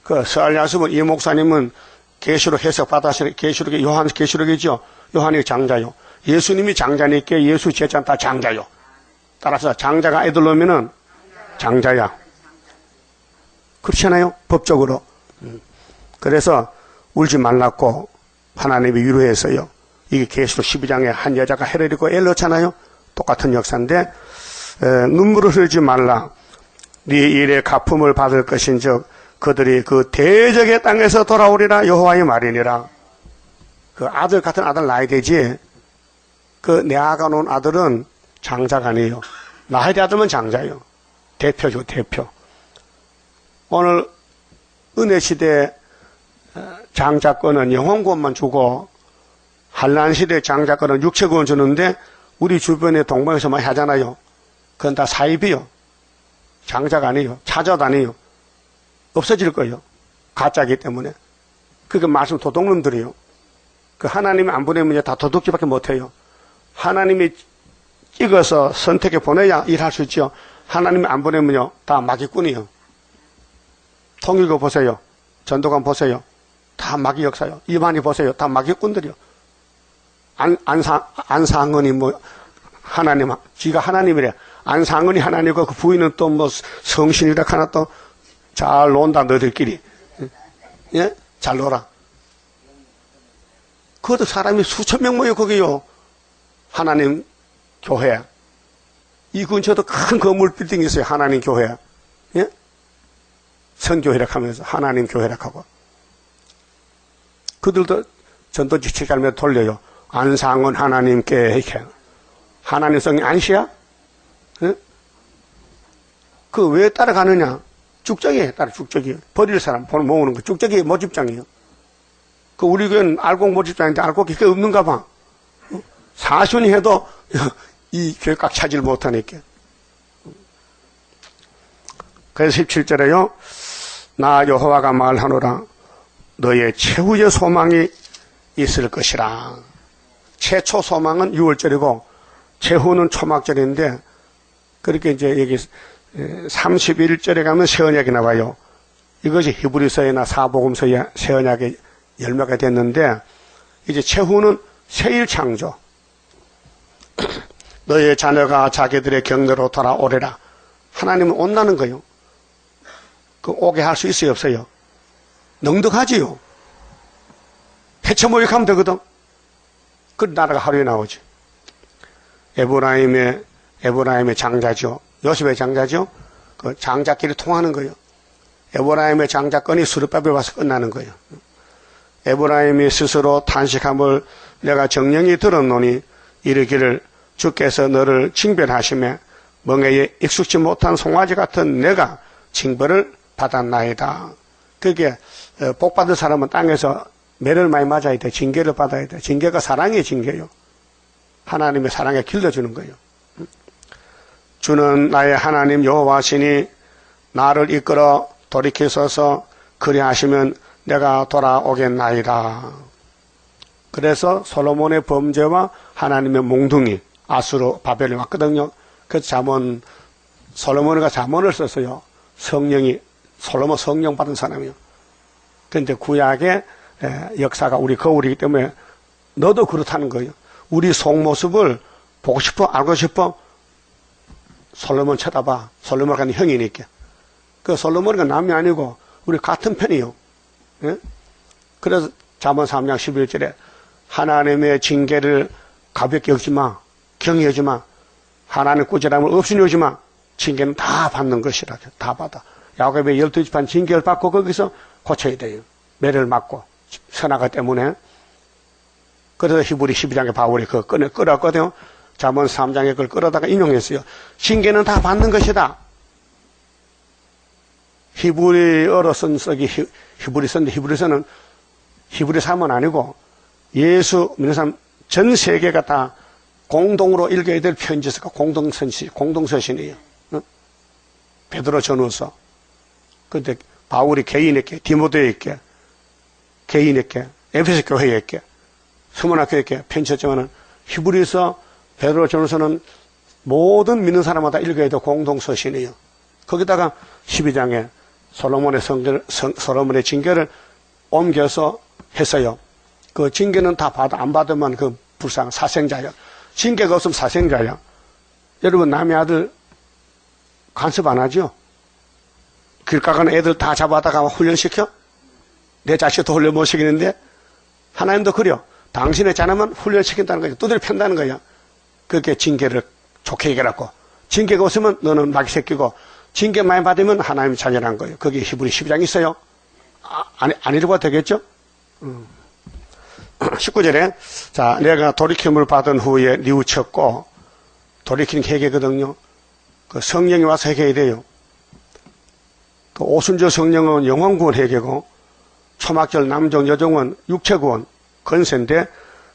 그 서알야습은 이 목사님은 계시록 해석 받아서 계시록이 요한 계시록이죠. 요한이 장자요. 예수님이 장자니까 예수 제자는 다 장자요. 따라서 장자가 애들 놓으면은 장자야. 그렇잖아요. 법적으로. 그래서 울지 말라고 하나님이 위로했어요. 이게 계시록 12장에 한 여자가 해를 입고 애를 넣잖아요. 똑같은 역사인데 눈물을 흘리지 말라. 네 일에 갚음을 받을 것인즉 그들이 그 대적의 땅에서 돌아오리라 여호와의 말이니라. 그 아들 같은 아들 낳아야 되지. 그 내아가 놓은 아들은 장자가 아니에요. 낳아야 될 아들은 장자예요. 대표죠, 대표. 오늘 은혜시대 장자권은 영혼권만 주고 한란시대 장자권은 육체권 주는데 우리 주변에 동방에서 많이 하잖아요. 그건 다 사입이요. 장자가 아니에요. 차자도 아니에요. 없어질 거예요. 가짜이기 때문에. 그게 말씀 도둑놈들이에요. 그 하나님이 안 보내면 다 도둑질밖에 못해요. 하나님이 찍어서 선택해 보내야 일할 수 있죠. 하나님이 안 보내면요 다 마귀꾼이에요. 통일교 보세요. 전도관 보세요. 다 마귀 역사요. 이만희 보세요. 다 마귀꾼들이요. 안상은이 뭐 하나님, 지가 하나님이래. 안상은이 하나님이고 그 부인은 또 뭐 성신이라 하나 또 잘 논다 너희들끼리. 예? 잘 놀아. 그것도 사람이 수천 명 모여 거기요. 하나님 교회. 이 근처도 큰 건물 빌딩이 있어요. 하나님 교회. 예? 선교회락 하면서 하나님 교회락 하고. 그들도 전도지 책갈며 돌려요. 안상은 하나님께 이렇게. 하나님 성이 안시야? 예? 그 왜 따라가느냐? 쭉저기에 따라 쭉저기. 버릴 사람 모으는 거. 쭉저기 모집장이에요. 그 우리 교회는 알곡 모집장인데 알곡이 그게 없는가 봐. 사순이 해도 이 교회 꽉 차지를 못하니까. 그래서 17절에요. 나 여호와가 말하노라. 너의 최후의 소망이 있을 것이라. 최초 소망은 6월절이고 최후는 초막절인데 그렇게 이제 여기 31절에 가면 새 언약이 나와요. 이것이 히브리서이나 사복음서의 새 언약의 열매가 됐는데 이제 최후는 새일 창조. 너의 자녀가 자기들의 경내로 돌아오리라. 하나님은 온다는 거예요. 그 오게 할 수 있어요, 없어요? 넉넉하지요. 해쳐 모욕하면 되거든. 그 나라가 하루에 나오지. 에브라임의 장자죠. 요셉의 장자죠. 그 장자끼리 통하는 거예요. 에브라임의 장자권이 수르바벨 와서 끝나는 거예요. 에브라임이 스스로 탄식함을 내가 정령이 들었노니 이르기를 주께서 너를 징별하시며 멍에에 익숙지 못한 송아지 같은 내가 징벌을 받았나이다. 그게 복받은 사람은 땅에서 매를 많이 맞아야 돼. 징계를 받아야 돼. 징계가 사랑의 징계요. 하나님의 사랑에 길러주는 거예요. 주는 나의 하나님 여호와시니 나를 이끌어 돌이키소서 그리하시면 내가 돌아오겠나이다. 그래서 솔로몬의 범죄와 하나님의 몽둥이 아수르 바벨이 왔거든요. 그래서 잠언 솔로몬이가 잠언을 썼어요. 솔로몬 성령 받은 사람이요. 그런데 구약의 역사가 우리 거울이기 때문에 너도 그렇다는 거예요. 우리 속모습을 보고 싶어? 알고 싶어? 솔로몬 쳐다봐. 솔로몬이 가는 형이니까. 그 솔로몬이가 남이 아니고 우리 같은 편이요. 예? 그래서 잠언 3장 11절에 하나님의 징계를 가볍게 여기지 마. 경외하지 마. 하나님 꾸지람을 없이 여기지 마. 징계는 다 받는 것이라. 다 받아. 야곱의 12지판 징계를 받고 거기서 고쳐야 돼요. 매를 맞고 선악과 때문에. 그래서 히브리 12장에 바울이 그거 끌었거든요. 잠언 3장에 그걸 끌어다가 인용했어요. 징계는 다 받는 것이다. 히브리어로 쓴 썩이 히브리 썼는데 히브리서는 히브리 사문 아니고 예수 믿는 사람 전 세계가 다 공동으로 읽어야 될 편지서가 공동서신이에요. 베드로 전후서. 근데 바울이 개인에게, 디모데에게, 개인에게, 에베소 교회에게, 수문학교에게 편지했지만은 히브리서, 베드로 전후서는 모든 믿는 사람마다 읽어야 될 공동서신이에요. 거기다가 12장에 솔로몬의 징계를 옮겨서 했어요. 그 징계는 다 안 받으면 그 불쌍한 사생자야. 징계가 없으면 사생자야. 여러분, 남의 아들 간섭 안 하죠? 길 가가는 애들 다 잡아다가 훈련시켜? 내 자식도 훈련 못 시키는데? 하나님도 그래요. 당신의 자녀만 훈련시킨다는 거죠. 두드려 팬다는 거야. 그렇게 징계를 좋게 얘기하고. 징계가 없으면 너는 마귀 새끼고, 징계 많이 받으면 하나님 자녀란 거예요. 거기 히브리 12장 있어요. 안 읽어봐도 되겠죠? 19절에, 자, 내가 돌이킴을 받은 후에 뉘우쳤고, 돌이키는 게 회개거든요. 그 성령이 와서 회개해야 돼요. 그 오순절 성령은 영혼구원 회개고, 초막절 남정 여정은 육체구원, 건세인데,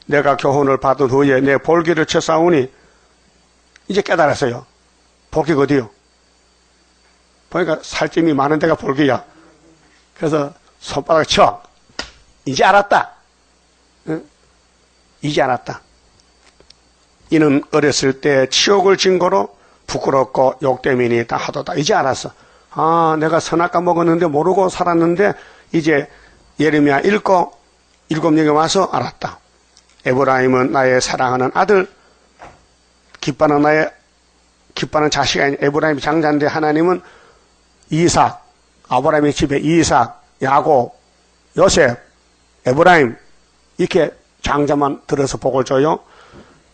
내가 교훈을 받은 후에 내 볼기를 쳐싸우니, 이제 깨달았어요. 볼기가 어디요? 보니까 살찜이 많은 데가 볼기야. 그래서 손바닥 쳐. 이제 알았다. 응? 이제 알았다. 이는 어렸을 때 치욕을 증거로 부끄럽고 욕되미니 다 하도다. 이제 알았어. 아, 내가 선악과 먹었는데 모르고 살았는데 이제 예레미야 읽고 7명에 와서 알았다. 에브라임은 나의 사랑하는 아들, 기뻐하는 자식이 아닌 에브라임이 장자인데 하나님은 이삭, 아브라함의 집에 이삭, 야곱, 요셉, 에브라임 이렇게 장자만 들어서 복을 줘요.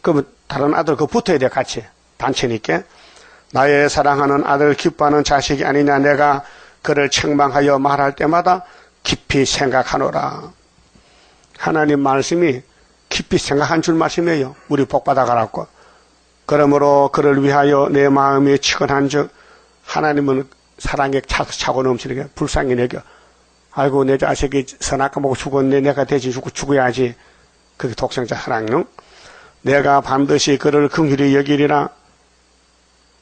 그러면 다른 아들 그거 붙어야 돼. 같이 단체니까. 나의 사랑하는 아들 기뻐하는 자식이 아니냐. 내가 그를 책망하여 말할 때마다 깊이 생각하노라. 하나님 말씀이 깊이 생각한 줄 말씀이에요. 우리 복 받아가라고. 그러므로 그를 위하여 내 마음이 치근한 즉 하나님은 사랑에 차고 넘치는 불쌍히 여겨. 아이고 내 자식이 선악과 먹고 죽었네. 내가 대신 죽어야지. 그게 독생자 사랑용. 내가 반드시 그를 긍휼히 여기리라.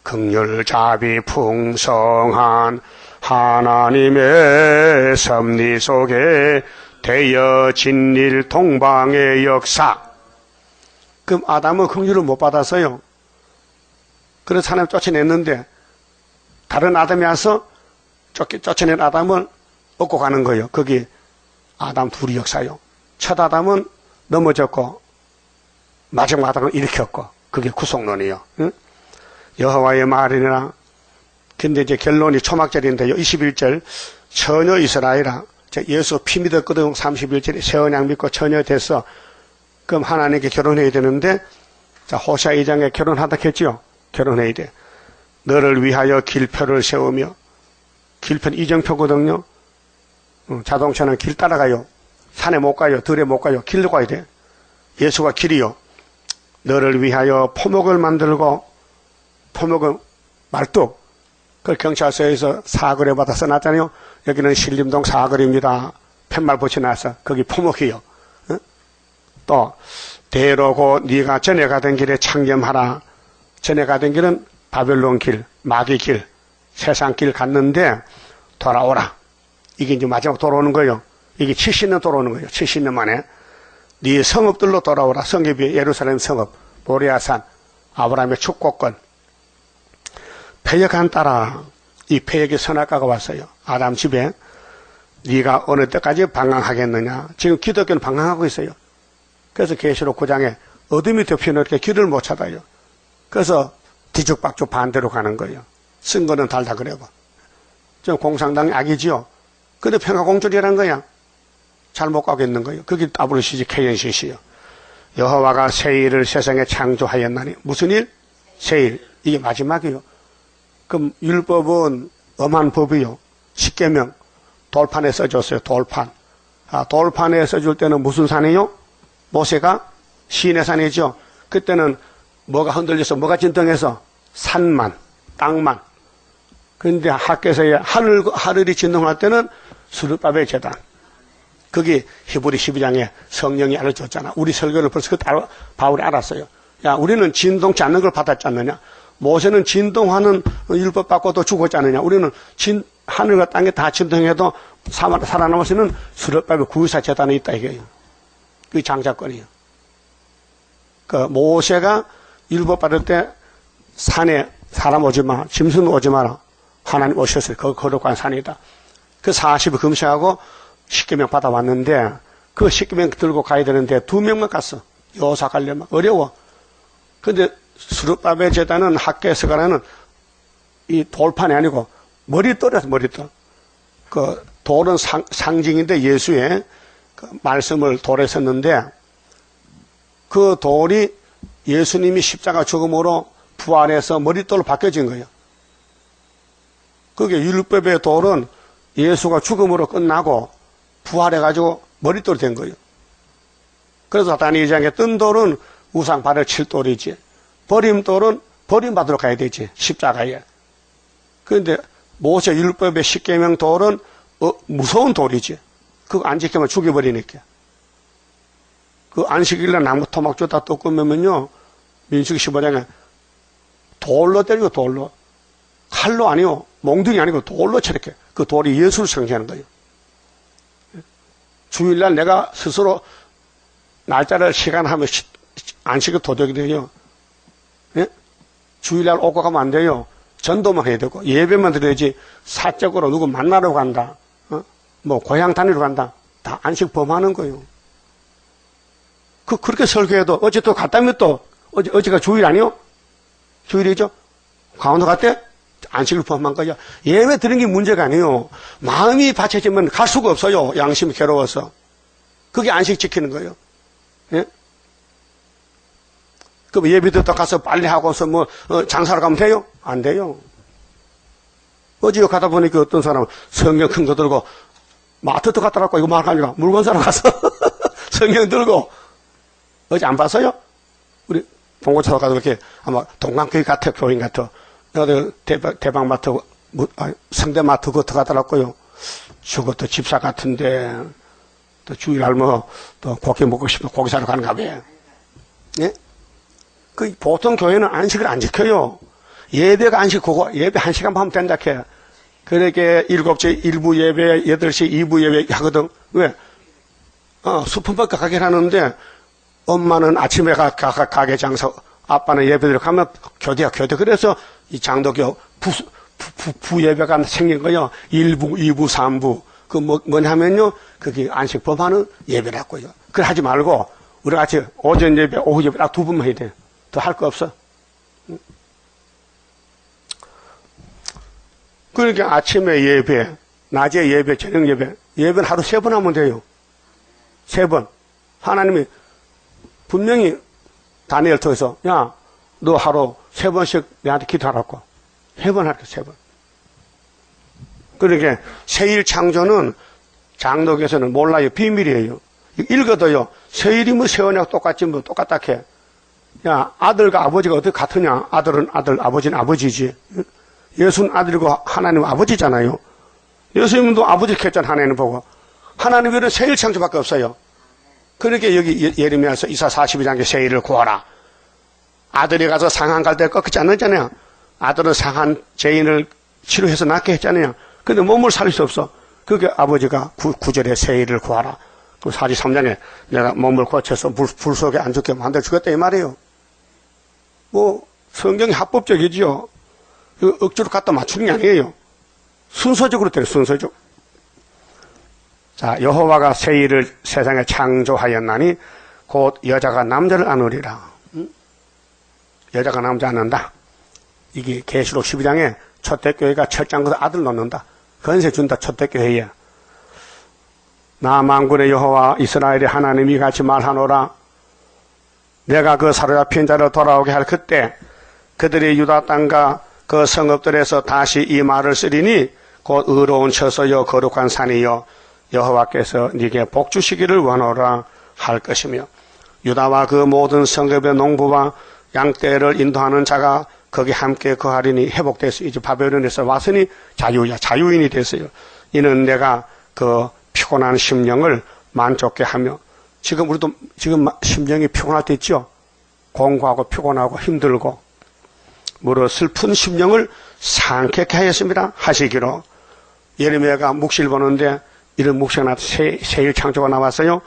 긍휼자비 풍성한 하나님의 섭리 속에 되어 진릴 동방의 역사. 그럼 아담은 긍휼을 못 받았어요. 그래서 하나님 쫓아냈는데 다른 아담이 와서 쫓아낸 아담을 얻고 가는 거예요. 거기 아담 둘이 역사요. 첫 아담은 넘어졌고 마지막 아담은 일으켰고 그게 구속론이에요. 응? 여호와의 말이니라. 근데 이제 결론이 초막절인데요. 21절 처녀 이스라엘아. 예수 피 믿었거든. 31절에 새 언약 믿고 처녀 됐어. 그럼 하나님께 결혼해야 되는데 자 호시아 2장에 결혼하다 했지요. 결혼해야 돼. 너를 위하여 길표를 세우며 길표는 이정표거든요. 자동차는 길 따라가요. 산에 못 가요. 들에 못 가요. 길로 가야 돼. 예수가 길이요. 너를 위하여 포목을 만들고 포목은 말뚝. 그걸 경찰서에서 사거리 받아 써놨잖아요. 여기는 신림동 사거리입니다. 팻말 붙여놨어. 거기 포목이요. 어? 또 대로고 네가 전에 가던 길에 창념하라. 전에 가던 길은 바벨론 길, 마귀 길, 세상 길 갔는데 돌아오라. 이게 이제 마지막 돌아오는 거예요. 이게 70년 돌아오는 거예요. 70년 만에. 네 성읍들로 돌아오라. 성읍이 예루살렘 성읍, 모리아산, 아브라함의 축복권. 패역한 따라 이 패역의 선악과가 왔어요. 아담 집에. 네가 어느 때까지 방황하겠느냐. 지금 기독교는 방황하고 있어요. 그래서 계시록 9장에 어둠이 덮여놓게 길을 못 찾아요. 그래서 뒤죽박죽 반대로 가는 거예요. 쓴 거는 달다 그래고. 저 공산당 악이지요. 근데 평화공존이라는 거야. 잘못 가고 있는 거예요. 그게 WCG-KNCC요. 여호와가 새 일을 세상에 창조하였나니. 무슨 일? 새 일. 이게 마지막이요. 그럼 율법은 엄한 법이요. 십계명 돌판에 써줬어요. 돌판. 돌판에 써줄 때는 무슨 산이요? 모세가 시내 산이죠. 그때는 뭐가 흔들려서 뭐가 진동해서? 산만, 땅만. 그런데 학교에서 하늘이 진동할 때는 수르바벨 제단. 그게 히브리 12장에 성령이 알려줬잖아. 우리 설교를 벌써 그때 바울이 알았어요. 야, 우리는 진동치 않는 걸 받았지 않느냐. 모세는 진동하는 율법 받고도 죽었지 않느냐. 우리는 하늘과 땅에 다 진동해도 살아남아서는 수르바벨 구유사 제단에 있다 이거예요. 그게 장자권이에요. 그 모세가 율법 받을 때 산에 사람 오지 마, 짐승 오지 마라. 하나님 오셨어요. 그 거룩한 산이다. 그 40을 금식하고 10계명 받아왔는데 그 10계명 들고 가야 되는데 2명만 갔어. 요사 가려면 어려워. 근데 수르바벨 제단은 학교에서 가라는 이 돌판이 아니고 머릿돌이었어. 머릿돌. 그 돌은 상징인데 예수의 그 말씀을 돌에 썼는데 그 돌이 예수님이 십자가 죽음으로 부활해서 머릿돌로 바뀌어진 거예요. 그게 율법의 돌은 예수가 죽음으로 끝나고 부활해가지고 머릿돌이 된 거예요. 그래서 사탄이 2장에 뜬 돌은 우상 발을 칠 돌이지. 버림돌은 버림받으러 가야 되지. 십자가에. 그런데 모세 율법의 십계명 돌은 무서운 돌이지. 그거 안 지키면 죽여버리니까. 그 안식일날 나무 토막 줬다 또 끄면요. 민수기 15장에 돌로 때리고 돌로. 칼로 아니요. 몽둥이 아니고 돌로 저렇게. 그 돌이 예수를 상징하는 거예요. 주일날 내가 스스로 날짜를 시간하면 안식일 도덕이 돼요. 예? 주일날 오고 가면 안 돼요. 전도만 해야 되고 예배만 드려야지 사적으로 누구 만나러 간다. 뭐 고향 다니러 간다. 다 안식 범하는 거예요. 그렇게 설교해도 어제 또 갔다면 또 어제가 주일 아니요? 주일이죠? 강원도 갔대? 안식을 범한 거죠. 예배 드리는 게 문제가 아니에요. 마음이 받쳐지면 갈 수가 없어요. 양심이 괴로워서. 그게 안식 지키는 거예요. 예? 그럼 예배 듣다 가서 빨리 하고서 장사를 가면 돼요? 안 돼요. 어제 가다 보니까 어떤 사람은 성경 큰 거 들고 마트 갔더라고. 이거 말하니까 물건 사러 가서 성경 들고 어제 안 봤어요? 우리 봉고차로 가서 이렇게 아마 동강교회 같아, 교인 같아. 대방마트, 성대마트 그거 들어가더라고요. 저것도 집사 같은데, 또 주일날 또 고기 먹고 싶으면 고기 사러 가는가 봐요. 예? 그 보통 교회는 안식을 안 지켜요. 예배가 안식 그거, 예배 1시간 하면 된다 해. 그러게 7시 1부 예배, 8시 2부 예배 하거든. 왜? 수품밖에 가게 하는데, 엄마는 아침에 가게 장사, 아빠는 예배를 가면 교대야, 교대. 그래서 이 장도교 부예배가 생긴 거요. 1부, 2부, 3부. 그 뭐냐면요. 그게 안식 범하는 예배라고요. 그래 하지 말고, 우리 같이 오전 예배, 오후 예배 딱 2분만 해야 돼. 더 할 거 없어. 그러니까 아침에 예배, 낮에 예배, 저녁 예배. 예배는 하루 3번 하면 돼요. 3번. 하나님이 분명히 다니엘 통해서 야, 너 하루 3번씩 내한테 기도하라고. 3번 할게, 3번. 그러니까 새일 창조는 장로교에서는 몰라요. 비밀이에요. 읽어도요. 새일이면 세원하고 똑같지 뭐 똑같다 해. 야, 아들과 아버지가 어떻게 같으냐. 아들은 아들, 아버지는 아버지지. 예수는 아들이고 하나님은 아버지잖아요. 예수님도 아버지 했잖아. 하나님 보고. 하나님은 새일 창조밖에 없어요. 그렇게 여기 예레미야서 이사 42장에 새일을 구하라. 아들이 가서 상한 갈 때 꺾이지 않았잖아요. 아들은 상한 죄인을 치료해서 낫게 했잖아요. 근데 몸을 살릴 수 없어. 그게 아버지가 구절에 세일을 구하라. 그럼 43장에 내가 몸을 고쳐서 불 속에 안 죽게 만들어 주겠다 이 말이에요. 뭐 성경이 합법적이지요. 억지로 갖다 맞추는 게 아니에요. 순서적으로 돼요. 순서적. 자, 여호와가 새 일을 세상에 창조하였나니 곧 여자가 남자를 안으리라. 여자가 남자 안는다. 이게 계시록 12장에 초대교회가 철장거서 아들 놓는다. 건세 준다. 초대교회에. 나 만군의 여호와 이스라엘의 하나님이 같이 말하노라. 내가 그 사로잡힌 자를 돌아오게 할 그때 그들이 유다 땅과 그 성읍들에서 다시 이 말을 쓰리니 곧 의로운 처소여 거룩한 산이여 여호와께서 네게 복 주시기를 원하노라 할 것이며 유다와 그 모든 성읍의 농부와 양떼를 인도하는 자가 거기 함께 거하리니 회복됐어요. 이제 바벨론에서 왔으니 자유인이 됐어요. 이는 내가 그 피곤한 심령을 만족케 하며 지금 우리도 지금 심령이 피곤할 때 있죠. 공고하고 피곤하고 힘들고 무릇 슬픈 심령을 상쾌케 하였습니다. 하시기로 예레미야가 묵시를 보는데 이런 묵시가 나와서 새일 창조가 나왔어요.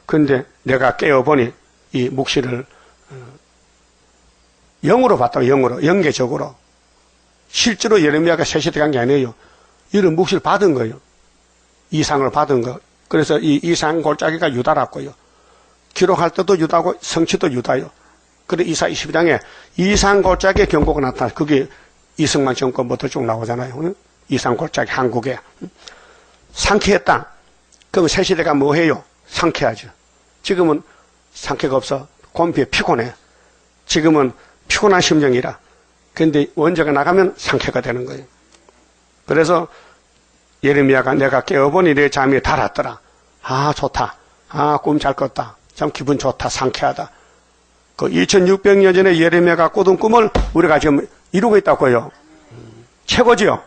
근데 내가 깨어보니 이 묵시를 영으로 봤다고 영으로 영계적으로 실제로 예레미야가 세시대 간 게 아니에요. 이런 묵시를 받은 거예요. 이상을 받은 거. 그래서 이 이상 골짜기가 유다라고요. 기록할 때도 유다고 성취도 유다요. 그래 이사 22장에 이상 골짜기의 경고가 나타나. 그게 이승만 정권부터 쭉 나오잖아요. 이상 골짜기 한국에 상쾌했다. 그럼 새 시대가 뭐 해요? 상쾌하죠. 지금은 상쾌가 없어. 곰피에 피곤해. 지금은 피곤한 심정이라. 그런데 원자가 나가면 상쾌가 되는 거예요. 그래서 예레미야가 내가 깨어보니 내 잠이 달았더라. 아 좋다. 아 꿈 잘 꿨다. 참 기분 좋다. 상쾌하다. 그 2600년 전에 예레미야가 꾸던 꿈을 우리가 지금 이루고 있다고요. 최고지요.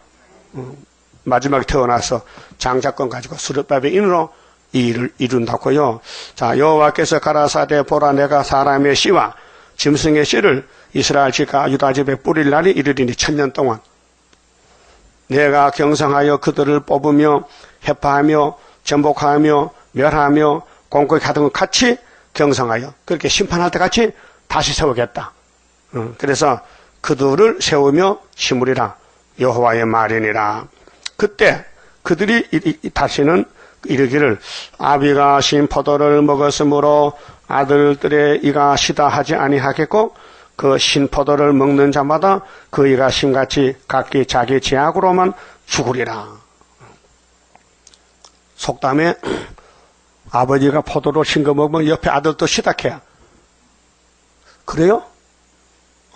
마지막에 태어나서 장자권 가지고 수르바벨 인으로 이 일을 이룬다고요. 자, 여호와께서 가라사대 보라 내가 사람의 씨와 짐승의 씨를 이스라엘 집과 유다 집에 뿌릴 날이 이르리니 1000년 동안 내가 경성하여 그들을 뽑으며 해파하며 전복하며 멸하며 공고히 가던 것 같이 경성하여 그렇게 심판할 때 같이 다시 세우겠다. 그래서 그들을 세우며 심으리라. 여호와의 말이니라. 그때 그들이 다시는 이르기를 아비가 신 포도를 먹었으므로 아들들의 이가 시다 하지 아니하겠고 그 신 포도를 먹는 자마다 그 이가 심같이 각기 자기 제약으로만 죽으리라. 속담에 아버지가 포도로 신 거 먹으면 옆에 아들도 시닥해야. 그래요?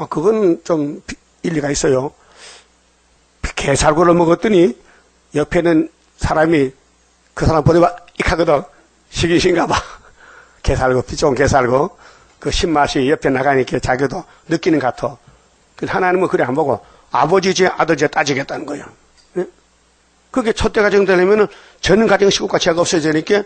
그건 좀 일리가 있어요. 게살구를 먹었더니 옆에는 사람이 그 사람 보내봐 익하거든. 시기신가 봐. 게살구, 비좋은 게살구. 그 신맛이 옆에 나가니까 자기도 느끼는 것 같아. 하나님은 그래 안 보고 아버지 죄, 아들 죄 따지겠다는 거예요. 예? 그게 첫째 가정 되려면은 전 가정 식구가 죄가 없어지니까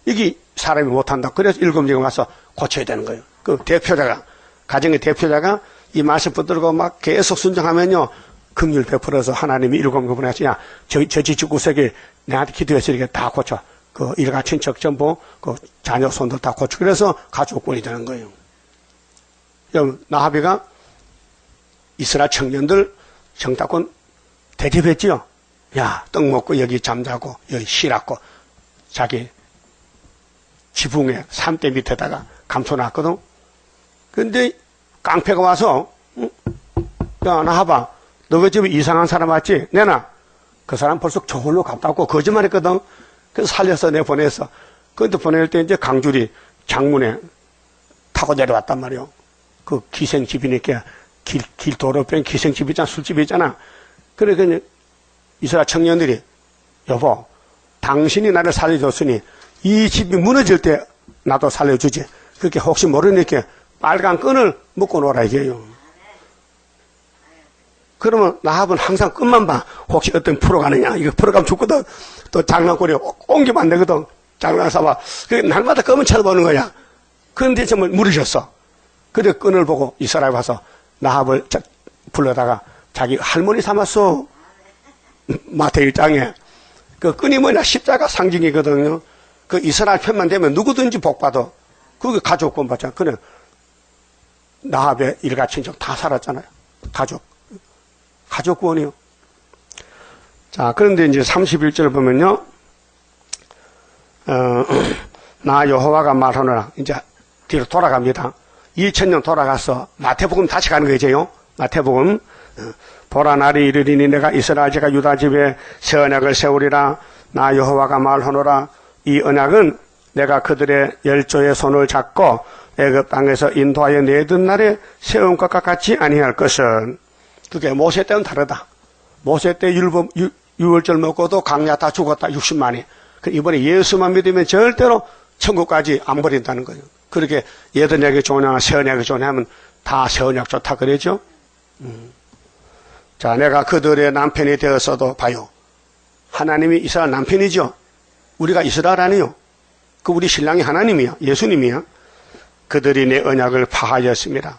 이게 사람이 못한다. 그래서 일곱째가 와서 고쳐야 되는 거예요. 그 대표자가, 가정의 대표자가 이 말씀 붙들고 막 계속 순종하면요. 긍휼 베풀어서 하나님이 일곱 번에 야, 저 지구석에 내한테 기도했으니까 다 고쳐. 그 일가 친척 전부 그 자녀 손들 다 고쳐. 그래서 가족권이 되는 거예요. 나하비가 이스라엘 청년들 정탐꾼 대접했지요. 야, 떡 먹고 여기 잠자고 여기 쉬라고 자기 지붕에 산대 밑에다가 감춰놨거든. 근데 깡패가 와서 야, 나하봐. 너 왜 집에 이상한 사람 왔지? 내놔. 그 사람 벌써 저홀로 갔다 왔고 거짓말했거든. 그래서 살려서 내보냈어. 그런데 보낼 때 이제 강줄이 장문에 타고 내려왔단 말이요. 그 기생집이니까 길 도로변 기생집 있잖아. 술집 있잖아. 그래 이스라엘 청년들이 여보 당신이 나를 살려줬으니 이 집이 무너질 때 나도 살려주지. 그렇게 혹시 모르니까 빨간 끈을 묶고 놀아 이게요. 그러면 나합은 항상 끝만 봐. 혹시 어떤 프로 가느냐. 이거 프로 가면 죽거든. 또 장난꾸리 옮기면 안 되거든. 장난 삼아. 날마다 껌을 쳐다보는 거야. 그런데 정말 물으셨어. 그래 끈을 보고 이스라엘 와서 나합을 불러다가 자기 할머니 삼았어. 마태일 장에. 그 끈이 뭐냐? 십자가 상징이거든요. 그 이스라엘 편만 되면 누구든지 복받아. 그게 가족권 받잖아. 그냥 나합의 일가 친척 다 살았잖아요. 가족권이요. 자, 그런데 이제 31절 보면요. 나 여호와가 말하노라. 이제 뒤로 돌아갑니다. 2000년 돌아가서 마태복음 다시 가는 거죠. 마태복음. 보라 날이 이르리니 내가 이스라엘 제가 유다 집에 새 언약을 세우리라. 나 여호와가 말하노라. 이 언약은 내가 그들의 열조의 손을 잡고 애굽 땅에서 인도하여 내던 날에 세운 것과 같이 아니할 것은. 그게 모세 때는 다르다. 모세 때 유월절 먹고도 강야 다 죽었다. 60만이. 이번에 예수만 믿으면 절대로 천국까지 안 버린다는 거예요. 그렇게 옛 언약이 좋냐 새 언약이 좋냐 하면 다 새 언약 좋다 그러죠. 자, 내가 그들의 남편이 되었어도 봐요. 하나님이 이스라엘 남편이죠. 우리가 이스라엘 아니요. 그 우리 신랑이 하나님이야. 예수님이야. 그들이 내 언약을 파하였습니다.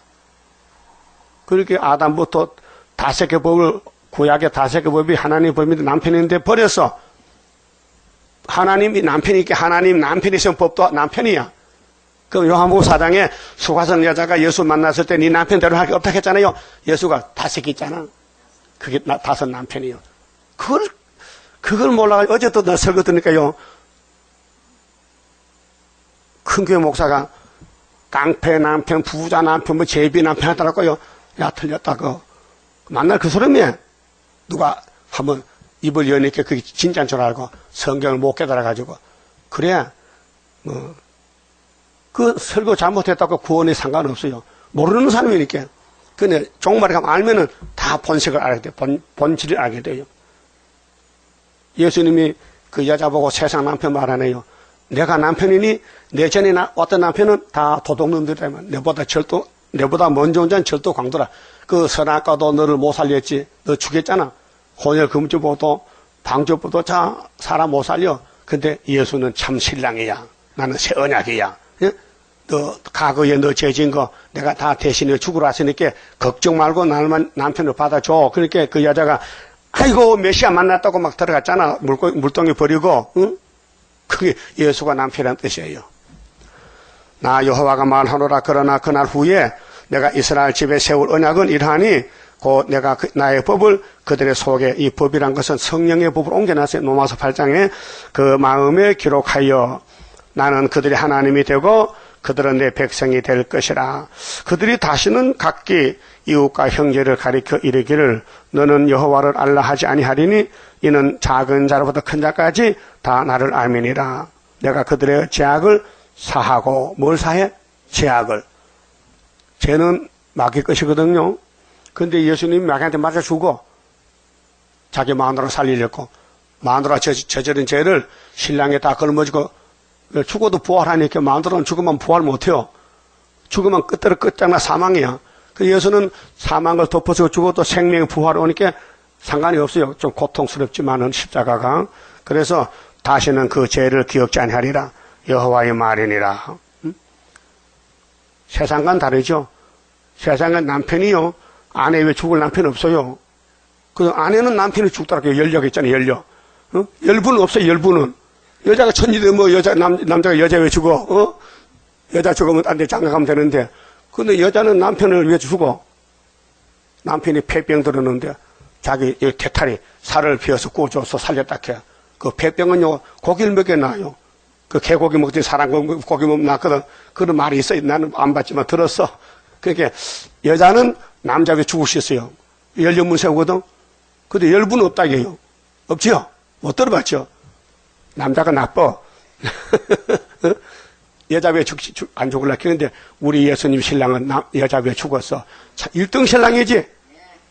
그렇게 아담부터 다섯 개 법을 구약의 다섯 개 법이 하나님 법인데 남편인데 버려서 하나님이 남편이니까 하나님 남편이 있으면 법도 남편이야. 그럼 요한복음 4장에 수가성 여자가 예수 만났을 때 네 남편대로 할 게 없다 했잖아요. 예수가 다섯 개 있잖아. 그게 다섯 남편이요. 그걸 몰라가지고 어제 또 나 설교 들으니까요. 큰 교회 목사가 깡패 남편, 부자 남편, 뭐 제비 남편 하더라고요. 야, 틀렸다고. 만날 그 소리면 누가 한번 입을 여니까 그게 진짜인 줄 알고 성경을 못 깨달아가지고. 그래, 그 설교 잘못했다고 구원에 상관없어요. 모르는 사람이니까. 근데 종말에 가면 알면은 다 본색을 알게 돼. 본질을 알게 돼요. 예수님이 그 여자 보고 세상 남편 말하네요. 내가 남편이니 내 전에 왔던 남편은 다 도둑놈들이라면 내보다 먼저 온 자는 절도 광도라. 그 선악과도 너를 못 살렸지. 너 죽였잖아. 혼혈 금주보도 방주보도 사람 못 살려. 근데 예수는 참 신랑이야. 나는 새 언약이야. 예? 너 과거에 너 죄진 거 내가 다 대신에 죽으러 왔으니까 걱정 말고 나만 남편을 받아줘. 그러니까 그 여자가 아이고 메시아 만났다고 막 들어갔잖아. 물동이 버리고. 응? 그게 예수가 남편이라는 뜻이에요. 나 여호와가 말하노라. 그러나 그날 후에 내가 이스라엘 집에 세울 언약은 이러하니 곧 내가 나의 법을 그들의 속에, 이 법이란 것은 성령의 법을 옮겨놨어요. 로마서 8장에 그 마음에 기록하여 나는 그들의 하나님이 되고 그들은 내 백성이 될 것이라. 그들이 다시는 각기 이웃과 형제를 가리켜 이르기를 너는 여호와를 알라 하지 아니하리니 이는 작은 자로부터 큰 자까지 다 나를 알미니라. 내가 그들의 죄악을 사하고. 뭘 사해? 죄악을. 죄는 마귀 것이거든요. 근데 예수님이 마귀한테 맞아 죽어. 자기 마누라 살리려고. 마누라 저지른 죄를 신랑에 다 걸머지고 죽어도 부활하니까 마누라는 죽으면 부활 못해요. 죽으면 끝장나 사망이야. 그 예수는 사망을 덮어서 죽어도 생명의 부활이 오니까 상관이 없어요. 좀 고통스럽지만은 십자가가. 그래서 다시는 그 죄를 기억지 아니하리라. 여호와의 말이니라. 세상과는 다르죠. 세상은 남편이요. 아내 왜 죽을 남편 없어요. 그 아내는 남편이 죽더라고요. 열력 있잖아요. 열력. 열분은 없어요. 열분은. 여자가 천지대 뭐 남자가 여자 왜 죽어? 여자 죽으면 딴 데 장가가면 되는데. 근데 여자는 남편을 왜 죽어? 남편이 폐병 들었는데 자기 태탈이 살을 비워서 구워줘서 살렸다 해. 그 폐병은요 고기를 먹여놔요. 그 개고기 먹더니 사람 고기 먹으면 낫거든. 그런 말이 있어요. 나는 안 봤지만 들었어. 그러니까 여자는 남자 왜 죽을 수 있어요. 열연문 세우거든. 근데 열분 없다 이게요. 없지요? 못 들어봤죠? 남자가 나빠. 여자 왜 안 죽을라 했는데 우리 예수님 신랑은 여자 왜 죽었어? 1등 신랑이지?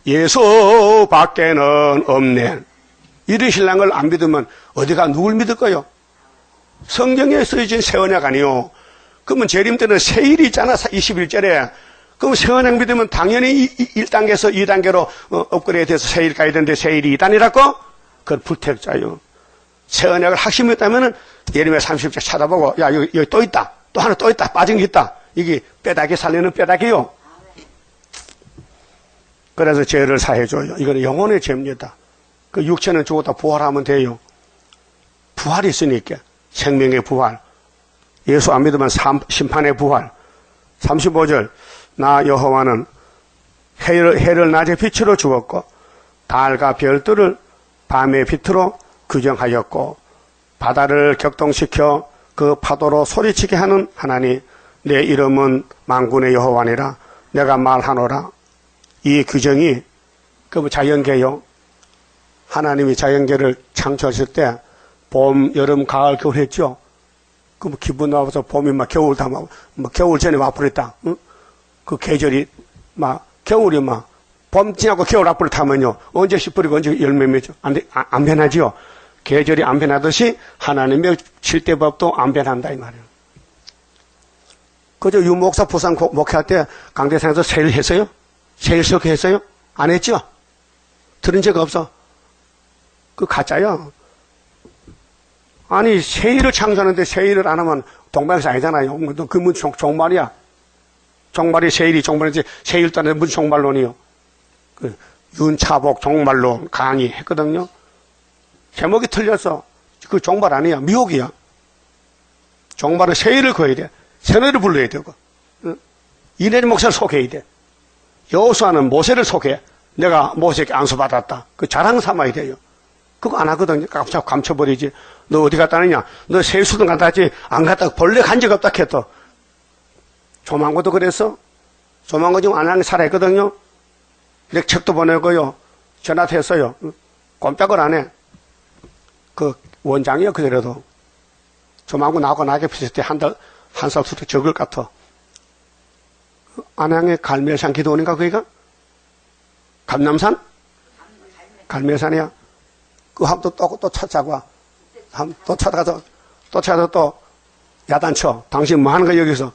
예수 밖에는 없네. 이런 신랑을 안 믿으면 어디가 누굴 믿을 거요? 성경에 쓰여진 새 언약 아니요. 그러면 재림 때는 새 일이 있잖아. 21절에. 그럼 새 언약 믿으면 당연히 1단계에서 2단계로 업그레이드해서 새 일 가야 되는데 새 일이 2단이라고? 그건 불택자요. 새 언약을 확신했다면은 예레미야 30절 찾아보고 야 여기 또 있다. 또 하나 또 있다. 빠진 게 있다. 이게 뼈다귀 살리는 뼈다귀요. 그래서 죄를 사해줘요. 이거는 영혼의 죄입니다. 그 육체는 죽었다 부활하면 돼요. 부활이 있으니까. 생명의 부활. 예수 안 믿으면 심판의 부활. 35절. 나 여호와는 해를 낮의 빛으로 주었고 달과 별들을 밤의 빛으로 규정하였고 바다를 격동시켜 그 파도로 소리치게 하는 하나님, 내 이름은 만군의 여호와니라. 내가 말하노라. 이 규정이 그 자연계요. 하나님이 자연계를 창조하실 때 봄, 여름, 가을, 겨울 했죠. 그 기분 나와서 봄이 막 겨울 다 막 겨울 전에 와버렸다. 응? 그 계절이 막 겨울이 막 봄 지나고 겨울 앞으로 타면요 언제 씨 뿌리고 언제 열매 맺죠. 안 변하지요. 계절이 안 변하듯이 하나님의 칠대법도 안 변한다 이 말이에요. 그저 유목사 부산 목회할 때 강대상에서 세일 했어요? 세일 석회 했어요? 안 했죠? 들은 적 없어. 그 가짜요. 아니 세일을 창조하는데 세일을 안 하면 동방에서 아니잖아요. 그 종말이야. 종말이 세일이 종말이지 세일 따는 무슨 종말론이요. 그 윤차복 종말론 강의했거든요. 제목이 틀려서 그 종말 아니야. 미혹이야. 종말은 세일을 거야 돼. 세례를 불러야 되고 이내리 목사를 속여야 돼. 여호수아는 모세를 속여. 내가 모세에게 안수받았다. 그 자랑 삼아야 돼요. 그거 안 하거든요. 감춰버리지. 너 어디 갔다 왔느냐? 너 세수도 갔다 왔지? 안 갔다 본래 간 적 없다 했어. 조만고도 그랬어. 조만고 지금 안 하는 살아있거든요. 내 책도 보내고요. 전화도 했어요. 꼼짝을 안 해. 그 원장이요 그래도. 조만고 나하고 나게 비슷해 때 한 살 수도 적을 같아. 안양의 갈매산 기도원인가 거기가? 감남산? 갈매산이야. 그 한번 또 찾자고. 또 찾아가서 또 야단쳐. 당신 뭐 하는 거야 여기서?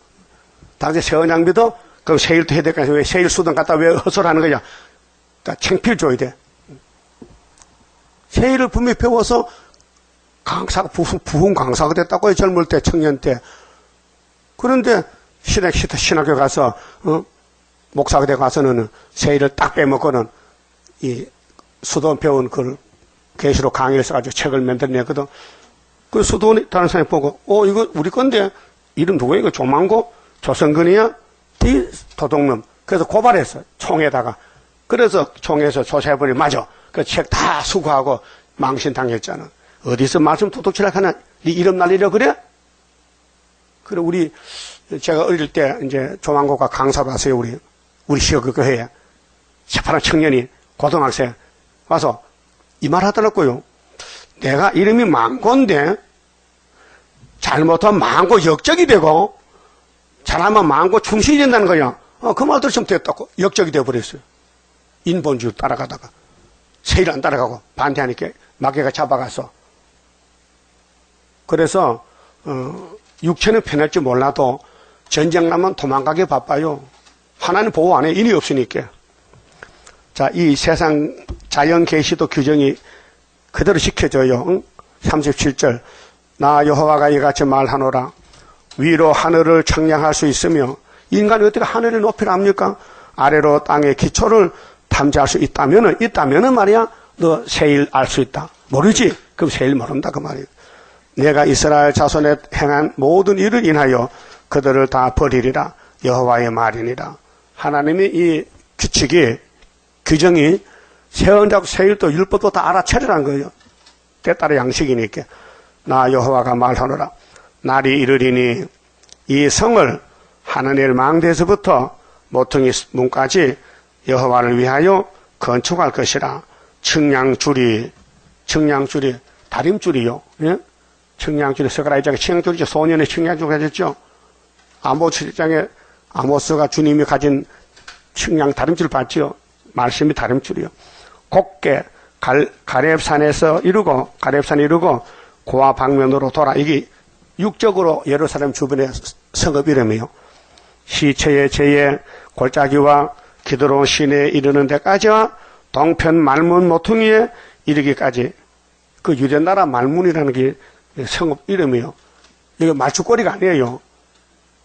당신 세원양비도 그럼 세일도 해야 될까? 왜 세일 수당 갖다 왜 헛소리하는 거야? 그러니까 창피를 줘야 돼. 세일을 분명히 배워서 강사가 부흥 강사가 됐다고요. 젊을 때 청년 때. 그런데 신학교 가서 목사가 되고 가서는 세일을 딱 빼먹고는 이 수도원 배운 그 계시록 강의를 써가지고 책을 만들어냈거든. 그 수도원 다른 사람이 보고 이거 우리 건데 이름 누구야? 이거 조만고? 조성근이야? 이 도둑놈. 그래서 고발했어. 총에다가. 그래서 총에서 조사해보니 맞아. 그 책 다 수거하고 망신당했잖아. 어디서 말씀 도둑질하고 하나? 네 이름 날리려 그래? 그래 제가 어릴 때 이제 조만고가 강사로 왔어요. 우리 시어교회에. 새파란 청년이 고등학생 와서 이 말 하더라고요. 내가 이름이 망고인데 잘못하면 망고 역적이 되고 잘하면 망고 충신이 된다는 거야. 그 말 들으시면 됐다고. 역적이 되어버렸어요. 인본주의 따라가다가 세일 안 따라가고 반대하니까 마귀가 잡아가서. 그래서 육체는 편할 줄 몰라도 전쟁 나면 도망가기 바빠요. 하나님 보호 안 해. 인이 없으니까. 자, 이 세상 자연 계시도 규정이 그대로 지켜져요. 37절. 나 여호와가 이같이 말하노라. 위로 하늘을 청량할 수 있으며 인간이 어떻게 하늘을 높이라 합니까? 아래로 땅의 기초를 탐지할 수 있다면은 말이야. 너 세일 알 수 있다. 모르지? 그럼 세일 모른다 그 말이에요. 내가 이스라엘 자손에 행한 모든 일을 인하여 그들을 다 버리리라. 여호와의 말이니라. 하나님이 이 규칙이 규정이 세언자고 세일도 율법도 다 알아차리라는 거예요. 때따라 양식이니까. 나 여호와가 말하노라. 날이 이르리니 이 성을 하느님 망대에서부터 모퉁이 문까지 여호와를 위하여 건축할 것이라. 청량줄이 다림줄이요. 예? 청량줄이 스가랴장에 청량줄이죠. 소년의 청량줄 가졌죠. 아모스 7장에 아모스가 주님이 가진 청량 다림줄 봤죠. 말씀이 다림줄이요. 곱게 가렙산에서 가렙산이 이루고 고아 방면으로 돌아. 이게 육적으로 예루살렘 주변의 성읍 이름이요. 시체의 제의 골짜기와 기드론 시내에 이르는 데까지와 동편 말문 모퉁이에 이르기까지. 그 유대나라 말문이라는 게 성읍 이름이요. 이게 말죽거리가 아니에요.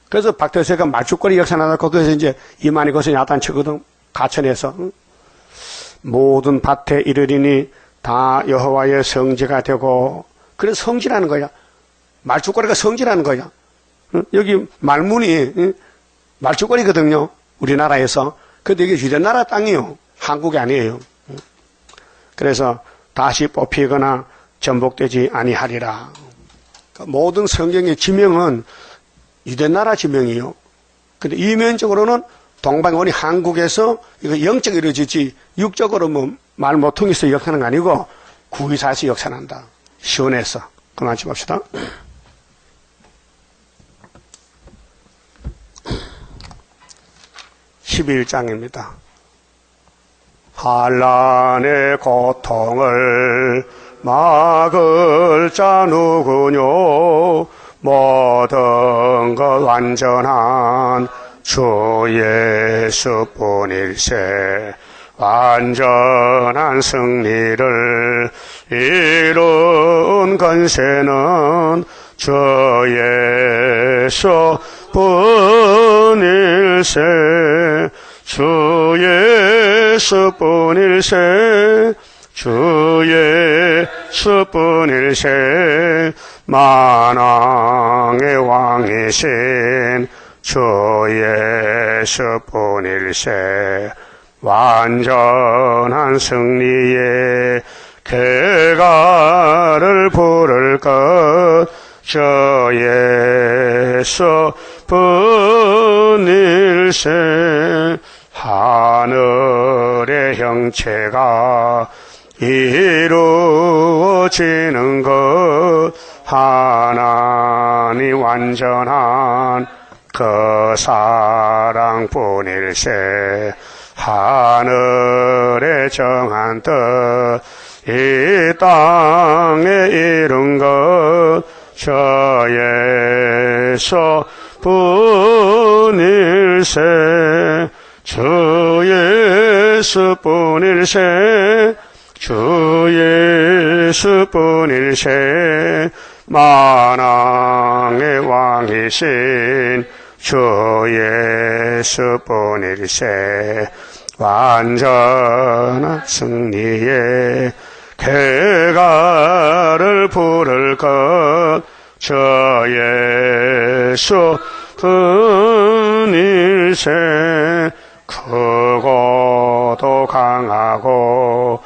그래서 박태세가 말죽거리 역사 나왔고, 그래서 이제 이만희 것은 야단치거든. 가천에서. 모든 밭에 이르리니 다 여호와의 성지가 되고, 그래서 성지라는 거야. 말죽거리가 성지라는 거야. 여기 말문이 말죽거리거든요. 우리나라에서. 근데 이게 유대나라 땅이요. 한국이 아니에요. 그래서 다시 뽑히거나 전복되지 아니하리라. 모든 성경의 지명은 유대나라 지명이요. 근데 이면적으로는 동방원이 한국에서 이거 영적으로 이루어지지 육적으로 뭐 말 못 통해서 역사하는 거 아니고 구의사에서 역사한다. 시원해서. 그만 좀 봅시다. 11장입니다. 환난의 고통을 막을 자 누구뇨? 모든 것 완전한 주 예수뿐일세. 완전한 승리를 이룬 건세는 주 예수뿐일세. 주 예수뿐일세. 주 예수뿐일세. 만왕의 왕이신 주 예수뿐일세. 완전한 승리의 궤가를 부를 것 주 예수뿐일세. 하늘의 형체가 이루어지는 것 하나님 완전한 그 사랑뿐일세. 하늘에 정한 뜻 이 땅에 이룬 것 주 예수뿐일세. 주 예수뿐일세. 주 예수뿐일세. 만왕의 왕이신 주 예수뿐일세. 완전한 승리의 궤가를 부를 것 주 예수뿐일세. 크고도 강하고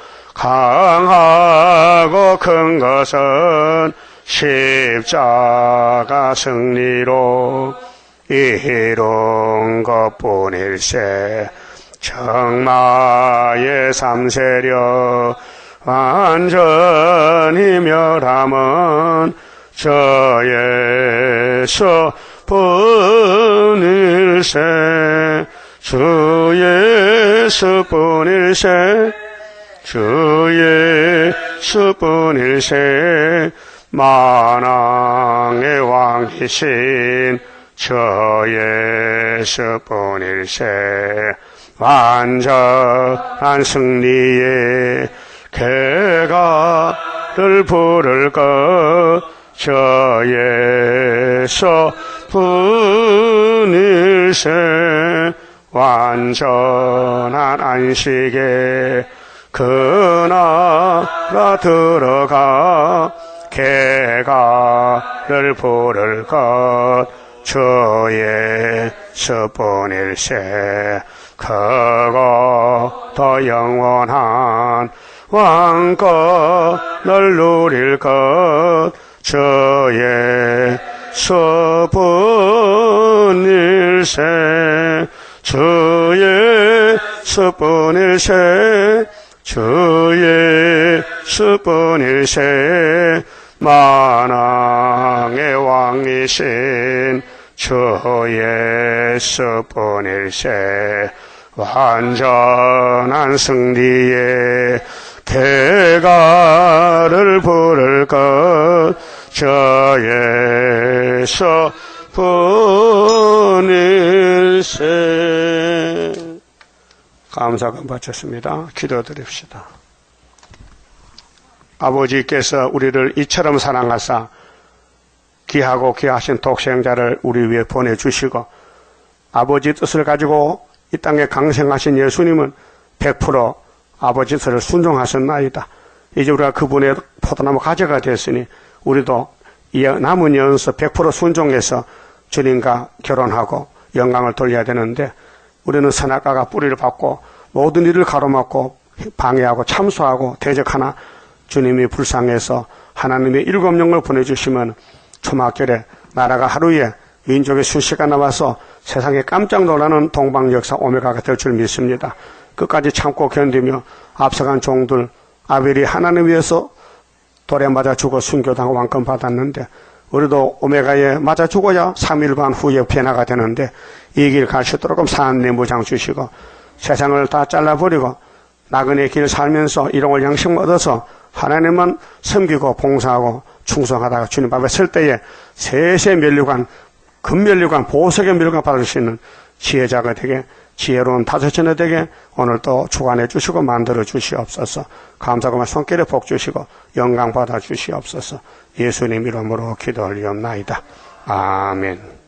큰 것은 십자가 승리로 이룬 것뿐일세. 정마의 삼세력 완전히 멸함은 주 예수뿐일세. 주 예수뿐일세. 주 예수뿐일세. 만왕의 왕이신 주 예수뿐일세. 완전한 승리의 궤가를 부를 것 주 예수뿐일세. 완전한 안식에 그 나라 들어가 궤가를 부를 것 주 예수뿐일세. 크고 더 영원한 왕권을 누릴 것 주 예수뿐일세. 주 예수뿐일세. 주 예수뿐일세. 만왕의 왕이신 주 예수뿐일세. 완전한 승리의 궤가를 부를 것 주 예수뿐일세. 감사금 바쳤습니다. 기도드립시다. 아버지께서 우리를 이처럼 사랑하사 귀하고 귀하신 독생자를 우리 위해 보내주시고 아버지 뜻을 가지고 이 땅에 강생하신 예수님은 100% 아버지 뜻을 순종하셨나이다. 이제 우리가 그분의 포도나무 가지가 됐으니 우리도 이 남은 연수 100% 순종해서 주님과 결혼하고 영광을 돌려야 되는데 우리는 선악과가 뿌리를 받고 모든 일을 가로막고 방해하고 참소하고 대적하나 주님이 불쌍해서 하나님의 7영을 보내주시면 초막절에 나라가 하루에 민족의 수시가 나와서 세상에 깜짝 놀라는 동방역사 오메가가 될 줄 믿습니다. 끝까지 참고 견디며 앞서간 종들 아벨이 하나님 위해서 돌에 맞아 죽어 순교당하고 왕권 받았는데 우리도 오메가에 맞아 죽어야 3일 반 후에 변화가 되는데 이 길 갈 수 있도록 산내 무장 주시고 세상을 다 잘라버리고 나그네 길 살면서 일용할 양식 얻어서 하나님만 섬기고 봉사하고 충성하다가 주님 앞에 설 때에 세세 면류관 금면류관 보석의 면류관 받을 수 있는 지혜자가 되게 지혜로운 다섯전에 되게 오늘도 주관해 주시고 만들어 주시옵소서. 감사하고 손길에 복 주시고 영광 받아 주시옵소서. 예수님 이름으로 기도 올리옵나이다. 아멘.